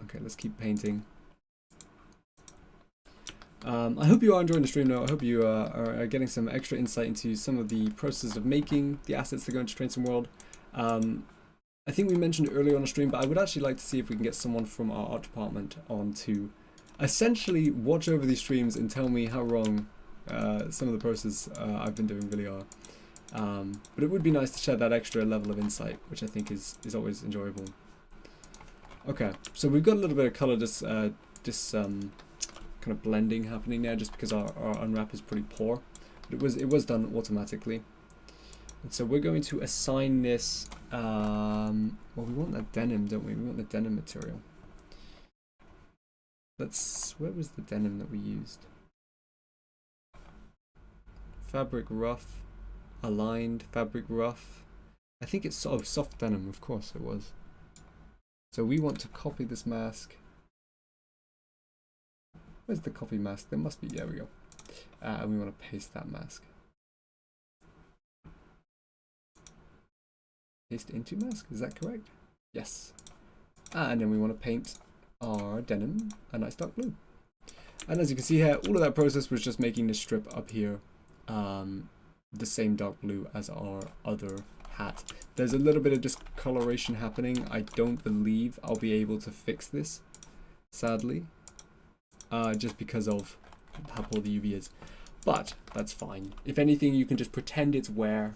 Okay, let's keep painting. I hope you are enjoying the stream though. I hope you are getting some extra insight into some of the process of making the assets that go into Train Sim World. I think we mentioned earlier on the stream, but I would actually like to see if we can get someone from our art department on to essentially watch over these streams and tell me how wrong some of the process I've been doing really are. But it would be nice to share that extra level of insight, which I think is always enjoyable. Okay, so we've got a little bit of color kind of blending happening there, just because our unwrap is pretty poor. But it was done automatically. And so we're going to assign this. Well, we want that denim, don't we? We want the denim material. Where was the denim that we used? Fabric rough, aligned fabric rough. I think it's soft denim. Of course it was. So we want to copy this mask. Where's the copy mask? There must be. There we go. And we want to paste that mask. Paste into mask. Is that correct? Yes. And then we want to paint our denim a nice dark blue. And as you can see here, all of that process was just making this strip up here the same dark blue as our other hat. There's a little bit of discoloration happening. I don't believe I'll be able to fix this, sadly, just because of how poor the UV is. But that's fine. If anything, you can just pretend it's wear,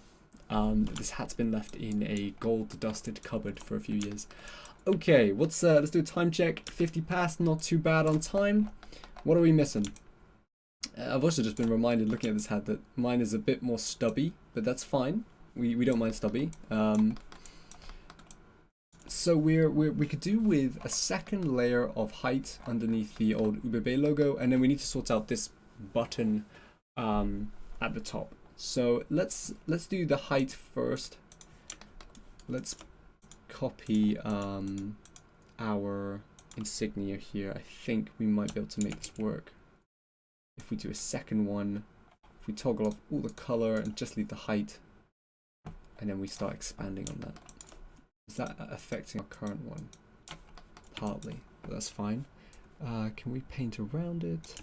This hat's been left in a gold dusted cupboard for a few years. Okay, let's do a time check. 50 past, not too bad on time. What are we missing? I've also just been reminded, looking at this hat, that mine is a bit more stubby, but that's fine. We don't mind stubby. So we could do with a second layer of height underneath the old UBB logo, and then we need to sort out this button at the top. So let's do the height first. Let's copy our insignia here. I think we might be able to make this work. If we do a second one, if we toggle off all the color and just leave the height, and then we start expanding on that. Is that affecting our current one? Partly, but that's fine. Can we paint around it?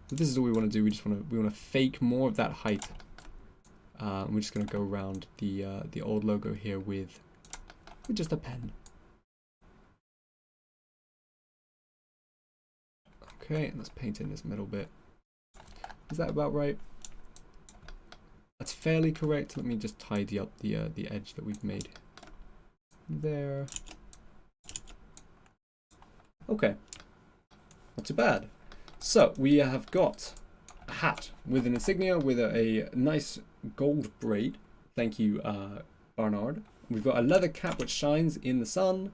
So this is all we want to do. We want to fake more of that height. We're just going to go around the old logo here with just a pen. Okay, and let's paint in this middle bit. Is that about right? That's fairly correct. Let me just tidy up the edge that we've made there. Okay, not too bad. So we have got a hat with an insignia with a nice gold braid. Thank you, Barnard. We've got a leather cap which shines in the sun.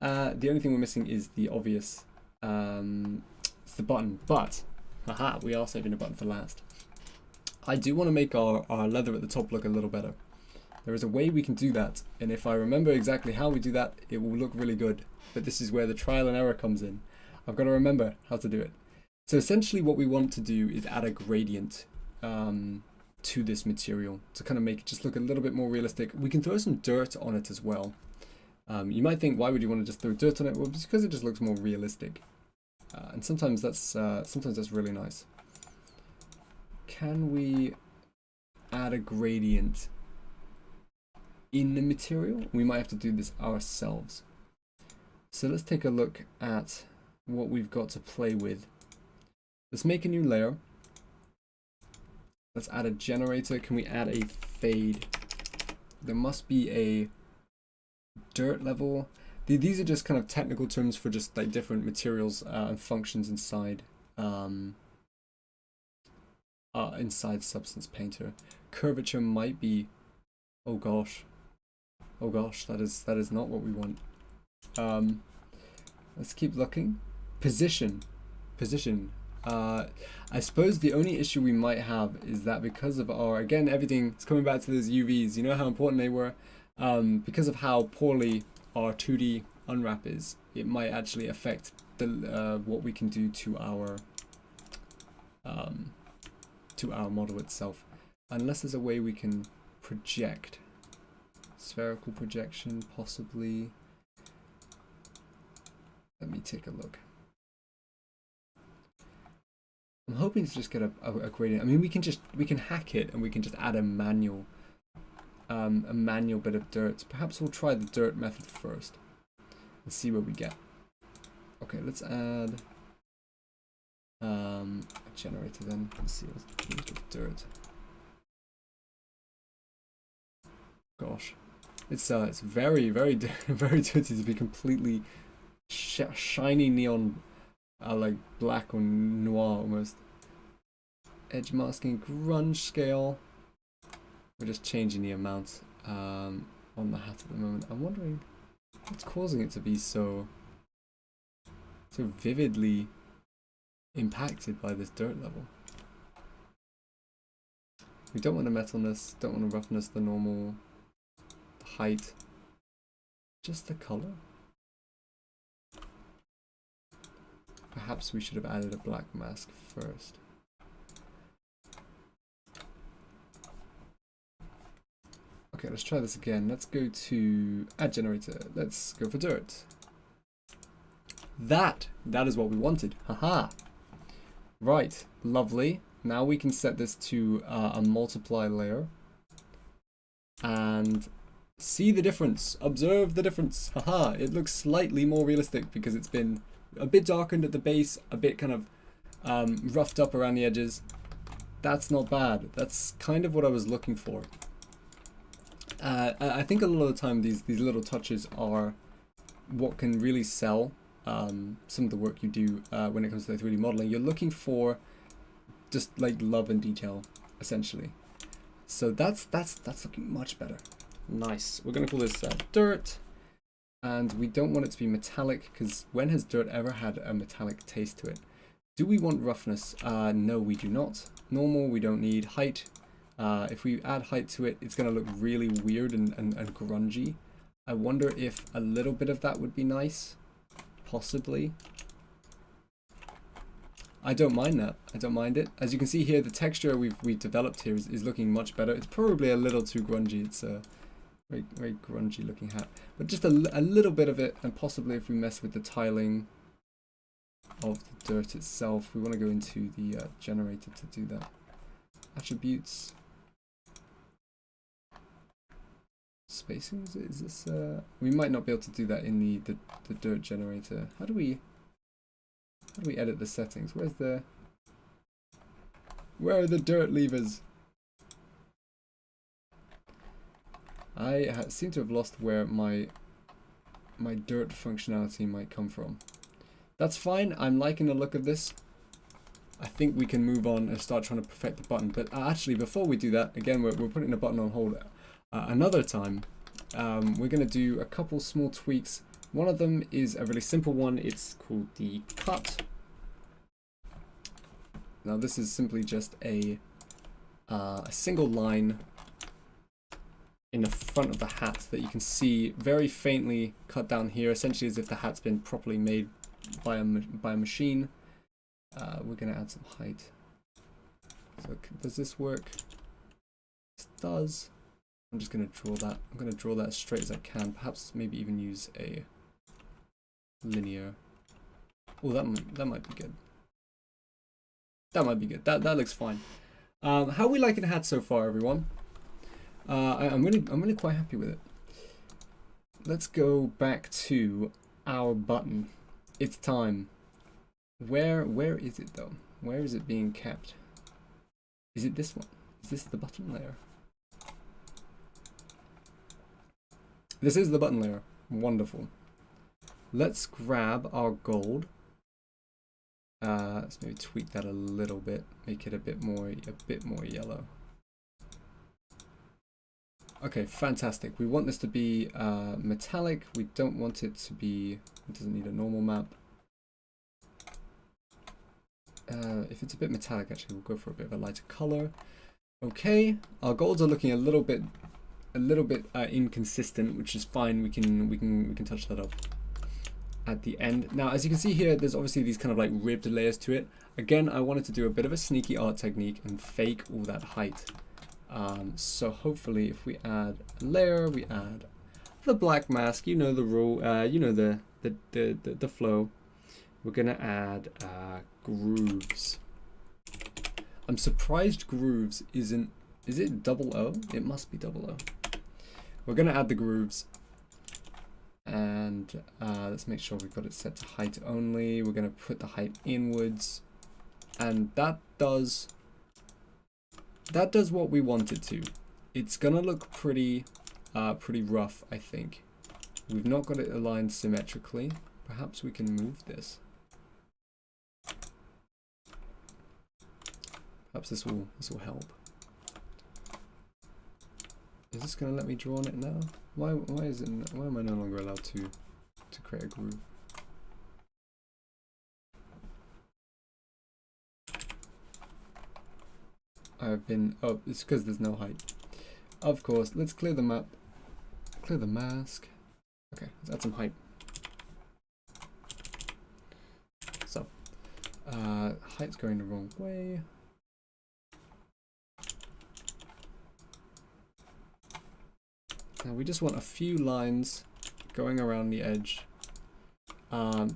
The only thing we're missing is the obvious. It's the button, but haha, we are saving the button for last. I do want to make our leather at the top look a little better. There is a way we can do that, and if I remember exactly how we do that, it will look really good. But this is where the trial and error comes in. I've got to remember how to do it. So essentially what we want to do is add a gradient to this material to kind of make it just look a little bit more realistic. We can throw some dirt on it as well. You might think, why would you want to just throw dirt on it? Well, it's because it just looks more realistic. And sometimes that's really nice. Can we add a gradient in the material? We might have to do this ourselves. So let's take a look at what we've got to play with. Let's make a new layer. Let's add a generator. Can we add a fade? There must be a dirt level. These are just kind of technical terms for just like different materials and functions inside inside Substance Painter. Curvature might be, oh gosh, that is not what we want. Let's keep looking. Position. I suppose the only issue we might have is that because of our, again, everything is coming back to those UVs. You know how important they were. Because of how poorly our 2D unwrap is, it might actually affect the what we can do to our model itself, unless there's a way we can project. Spherical projection, possibly. Let me take a look. I'm hoping to just get a gradient. I mean, we can hack it and we can just add a manual bit of dirt. Perhaps we'll try the dirt method first and see what we get. Okay, let's add a generator then. Let's see what's with dirt. Gosh, it's very very very dirty to be completely shiny neon, like black or noir almost. Edge masking, grunge scale. We're just changing the amount on the hat at the moment. I'm wondering what's causing it to be so vividly impacted by this dirt level. We don't want the metalness, don't want the roughness, the normal, the height, just the color. Perhaps we should have added a black mask first. Okay, let's try this again. Let's go to add generator. Let's go for dirt. That is what we wanted. Haha. Right, lovely. Now we can set this to a multiply layer and see the difference. Observe the difference. Haha, it looks slightly more realistic because it's been a bit darkened at the base, a bit kind of roughed up around the edges. That's not bad. That's kind of what I was looking for. I think a lot of the time these little touches are what can really sell some of the work you do when it comes to the 3D modeling. You're looking for just like love and detail, essentially. So that's looking much better. Nice. We're gonna call this dirt, and we don't want it to be metallic, because when has dirt ever had a metallic taste to it? Do we want roughness? No, we do not. Normal, we don't need. Height. If we add height to it, it's gonna look really weird and grungy. I wonder if a little bit of that would be nice. Possibly. I don't mind that. I don't mind it. As you can see here, the texture we've developed here is looking much better. It's probably a little too grungy. It's a very, very grungy looking hat. But just a little bit of it, and possibly if we mess with the tiling of the dirt itself, we want to go into the generator to do that. Attributes. Spacing, is this we might not be able to do that in the dirt generator. How do we edit the settings? Where are the dirt levers? I seem to have lost where my dirt functionality might come from. That's fine. I'm liking the look of this. I think we can move on and start trying to perfect the button. But actually, before we do that, again, we're putting the button on hold another time. We're going to do a couple small tweaks. One of them is a really simple one. It's called the cut. Now this is simply just a single line in the front of the hat that you can see very faintly cut down here, essentially as if the hat's been properly made by a machine. We're going to add some height. So does this work? This does. I'm just going to draw that. I'm going to draw that as straight as I can. Perhaps maybe even use a linear. Oh, that might be good. That might be good. That looks fine. How are we liking the hat so far, everyone? I'm really quite happy with it. Let's go back to our button. It's time. Where is it though? Where is it being kept? Is it this one? Is this the button layer? This is the button layer. Wonderful. Let's grab our gold. Let's maybe tweak that a little bit, make it a bit more yellow. Okay, fantastic. We want this to be metallic. We don't want it to be. It doesn't need a normal map. If it's a bit metallic, actually, we'll go for a bit of a lighter color. Okay, our golds are looking a little bit inconsistent, which is fine. We can touch that up at the end. Now, as you can see here, there's obviously these kind of like ribbed layers to it. Again, I wanted to do a bit of a sneaky art technique and fake all that height. So hopefully, if we add a layer, we add the black mask. You know the rule. You know the flow. We're gonna add grooves. I'm surprised grooves isn't. Is it double O? It must be double O. We're gonna add the grooves, and let's make sure we've got it set to height only. We're gonna put the height inwards, and that does what we want it to. It's gonna look pretty rough, I think. We've not got it aligned symmetrically. Perhaps we can move this. Perhaps this will help. Is this gonna let me draw on it now? Why am I no longer allowed to create a groove? Oh, it's because there's no height. Of course, let's clear the map. Clear the mask. Okay, let's add some height. So, height's going the wrong way. Now we just want a few lines going around the edge,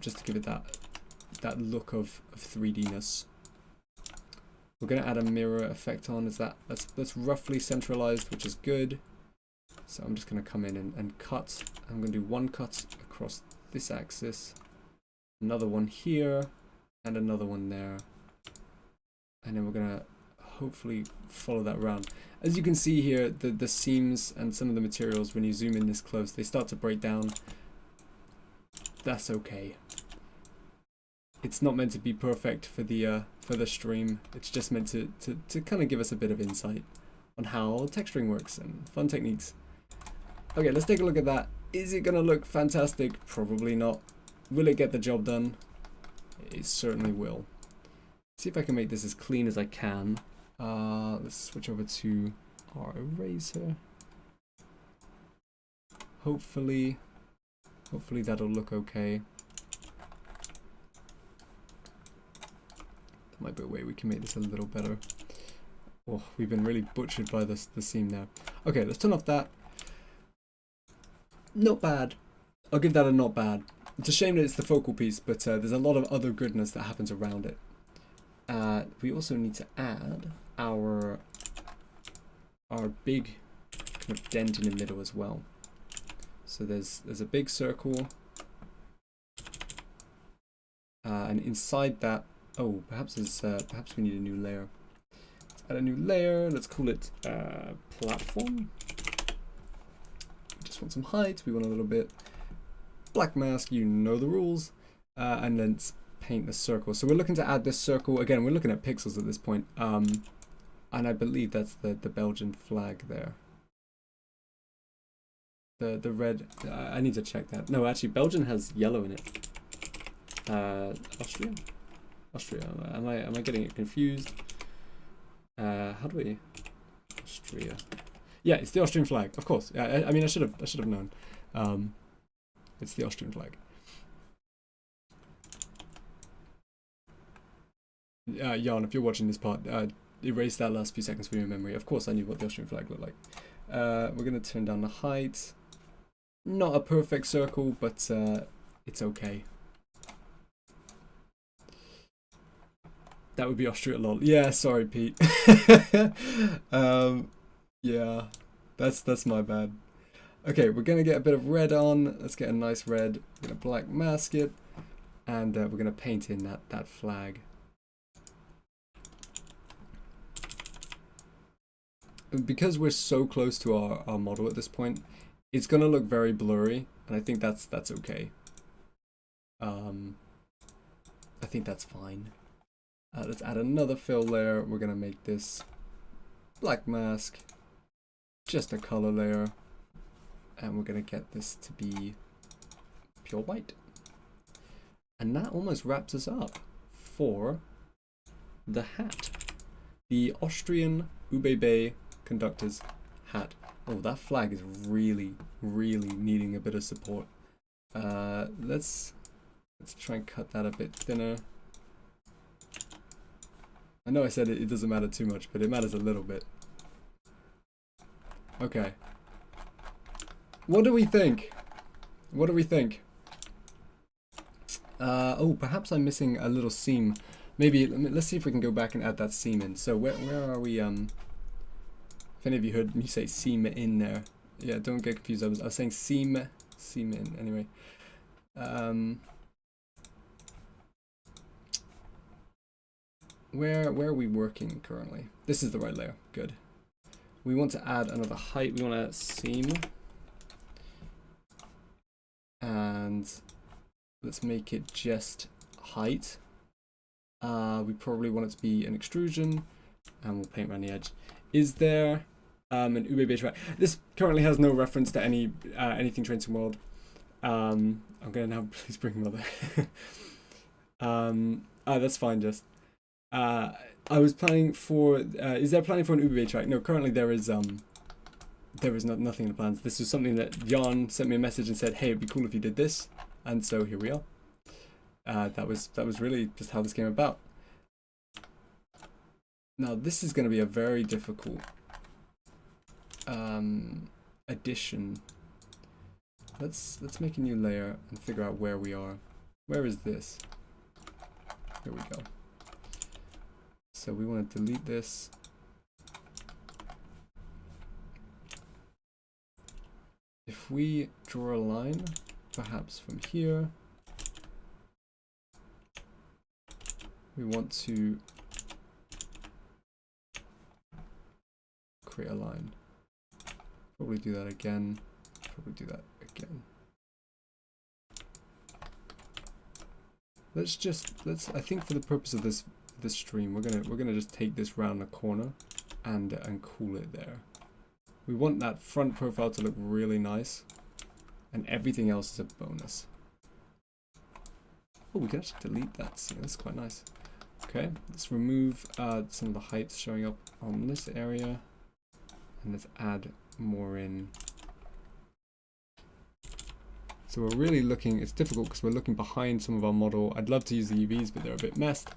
just to give it that look of 3D-ness. We're going to add a mirror effect on. That's roughly centralized, which is good. So I'm just going to come in and cut. I'm going to do one cut across this axis, another one here, and another one there. And then we're going to hopefully follow that around. As you can see here, the seams and some of the materials, when you zoom in this close, they start to break down. That's okay. It's not meant to be perfect for the stream. It's just meant to kind of give us a bit of insight on how texturing works and fun techniques. Okay, let's take a look at that. Is it gonna look fantastic? Probably not. Will it get the job done? It certainly will. See if I can make this as clean as I can. Let's switch over to our eraser. Hopefully that'll look okay. There might be a way we can make this a little better. Oh, we've been really butchered by the seam now. Okay, let's turn off that. Not bad. I'll give that a not bad. It's a shame that it's the focal piece, but there's a lot of other goodness that happens around it. We also need to add our big kind of dent in the middle as well. So there's a big circle, and inside that, oh, perhaps we need a new layer. Let's add a new layer. Let's call it platform. We just want some height. We want a little bit black mask. You know the rules, and then paint the circle. So we're looking to add this circle again. We're looking at pixels at this point, and I believe that's the Belgian flag there. The red. I need to check that. No, actually, Belgium has yellow in it. Austria. Am I getting it confused? How do we? Austria. Yeah, it's the Austrian flag, of course. Yeah, I mean, I should have known. It's the Austrian flag. Jan, if you're watching this part, erase that last few seconds from your memory. Of course, I knew what the Austrian flag looked like. We're gonna turn down the height. Not a perfect circle, but it's okay. That would be Austria lol. Yeah, sorry, Pete. Yeah, that's my bad. Okay, we're gonna get a bit of red on. Let's get a nice red. We're gonna black mask it, and we're gonna paint in that flag. Because we're so close to our model at this point, it's gonna look very blurry, and I think that's okay. I think that's fine. Let's add another fill layer. We're gonna make this black mask, just a color layer, and we're gonna get this to be pure white. And that almost wraps us up for the hat. The Austrian ÖBB conductor's hat. Oh, that flag is really needing a bit of support. Let's try and cut that a bit thinner. I know I said it doesn't matter too much, but it matters a little bit. Okay. What do we think? What do we think? Oh, perhaps I'm missing a little seam. Maybe, let's see if we can go back and add that seam in. So where are we, if any of you heard me say seam in there. Yeah, don't get confused, I was saying seam in, anyway. Where are we working currently? This is the right layer, good. We want to add another height, we want a seam. And let's make it just height. We probably want it to be an extrusion, and we'll paint around the edge. Is there an ÖBB track? This currently has no reference to anything Trainsim World. I'm gonna now please bring mother. That's fine, Jess. I was planning for. Is there planning for an ÖBB track? No, currently there is nothing in the plans. This is something that Jan sent me a message and said, "Hey, it'd be cool if you did this," and so here we are. That was really just how this came about. Now this is going to be a very difficult addition. Let's make a new layer and figure out where we are. Where is this? Here we go. So we want to delete this. If we draw a line, perhaps from here, we want to create a line. Probably do that again. Probably do that again. I think for the purpose of this stream, we're gonna just take this round the corner and cool it there. We want that front profile to look really nice, and everything else is a bonus. Oh, we can actually delete that scene. That's quite nice. Okay, let's remove some of the heights showing up on this area, and let's add more in. So we're really looking, it's difficult because we're looking behind some of our model. I'd love to use the UVs, but they're a bit messed.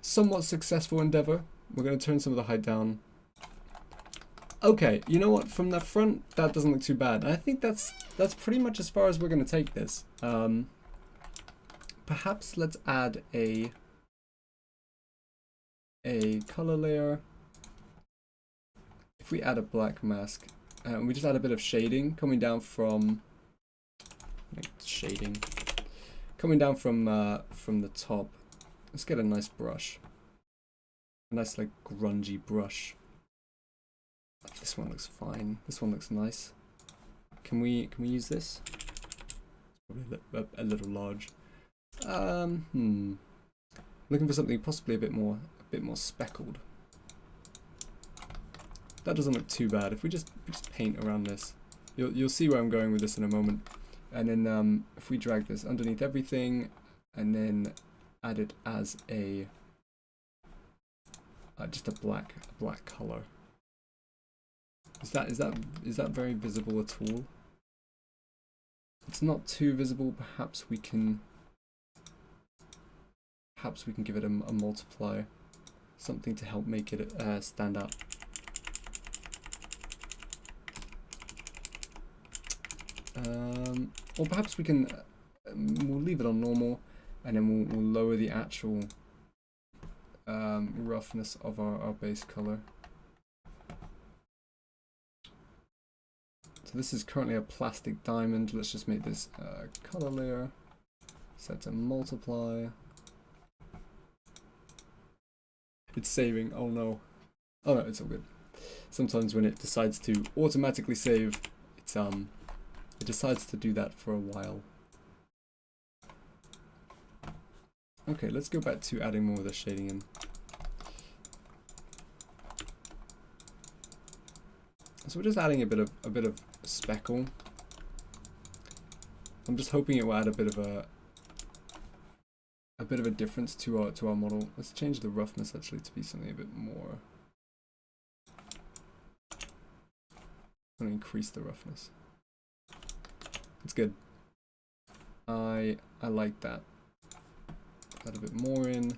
Somewhat successful endeavor. We're going to turn some of the height down. Okay, you know what? From the front, that doesn't look too bad. I think that's pretty much as far as we're going to take this. Perhaps let's add a color layer. If we add a black mask, we just add a bit of shading coming down from coming down from the top. Let's get a nice brush, a nice like grungy brush. This one looks fine. This one looks nice. Can we use this? It's probably a little large. Looking for something possibly a bit more speckled. That doesn't look too bad. If we just paint around this, you'll see where I'm going with this in a moment. And then if we drag this underneath everything, and then add it as a just a black color. Is that very visible at all? It's not too visible. Perhaps we can give it a multiplier, something to help make it stand out. Or perhaps we can, we'll leave it on normal, and then we'll lower the actual roughness of our base color. So this is currently a plastic diamond. Let's just make this color layer, set to multiply. It's saving. Oh no. Oh no, it's all good. Sometimes when it decides to automatically save, it's it decides to do that for a while. Okay, let's go back to adding more of the shading in. So we're just adding a bit of speckle. I'm just hoping it will add a bit of a difference to our model. Let's change the roughness actually to be something a bit more. I'm gonna increase the roughness. It's good. I like that. Add a bit more in.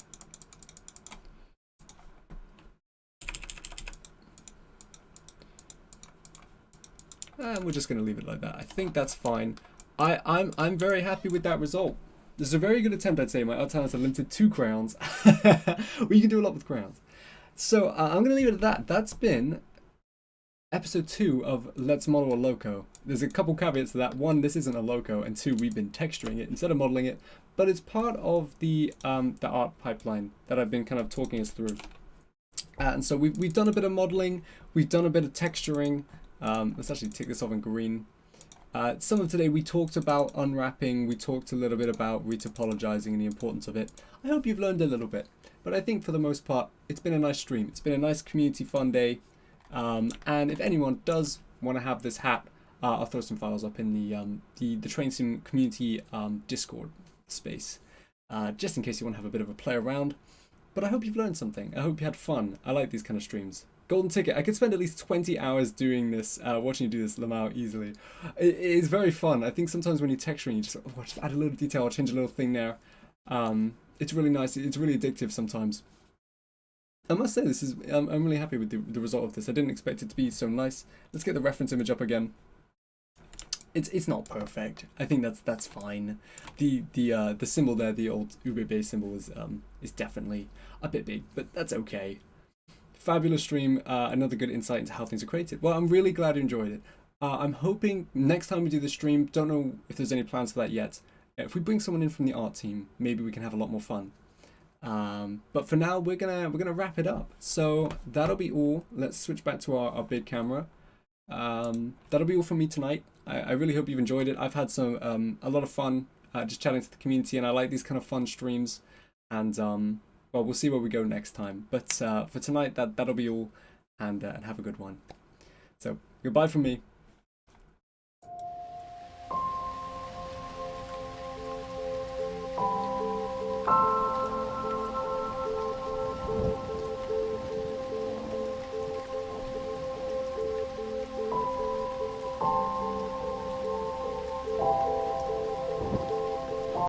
And we're just gonna leave it like that. I think that's fine. I'm very happy with that result. This is a very good attempt, I'd say. My art talents are limited to crayons. Well, you can do a lot with crayons. So I'm gonna leave it at that. That's been episode 2 of Let's Model a Loco. There's a couple caveats to that. One, this isn't a Loco, and 2, we've been texturing it instead of modeling it. But it's part of the art pipeline that I've been kind of talking us through. And so we've done a bit of modeling, we've done a bit of texturing. Let's actually take this off in green. Some of today we talked about unwrapping, we talked a little bit about retopologizing and the importance of it. I hope you've learned a little bit, but I think for the most part, it's been a nice stream. It's been a nice community fun day. And if anyone does want to have this hat, I'll throw some files up in the Train Sim community Discord space, just in case you want to have a bit of a play around. But I hope you've learned something. I hope you had fun. I like these kind of streams. Golden ticket. I could spend at least 20 hours doing this, watching you do this, Lamau, easily. It is very fun. I think sometimes when you're texturing, you just, oh, just add a little detail, I'll change a little thing there. It's really nice. It's really addictive sometimes. I must say, this is I'm really happy with the result of this. I didn't expect it to be so nice. Let's get the reference image up again. It's not perfect. I think that's fine. The symbol there, the old UBB symbol, is definitely a bit big, but that's okay. Fabulous stream. Another good insight into how things are created. Well, I'm really glad you enjoyed it. I'm hoping next time we do the stream, don't know if there's any plans for that yet. If we bring someone in from the art team, maybe we can have a lot more fun. But for now, we're gonna wrap it up. So that'll be all. Let's switch back to our big camera. That'll be all from me tonight. I really hope you've enjoyed it. I've had a lot of fun just chatting to the community, and I like these kind of fun streams. And well, we'll see where we go next time. But for tonight, that'll be all, and have a good one. So goodbye from me.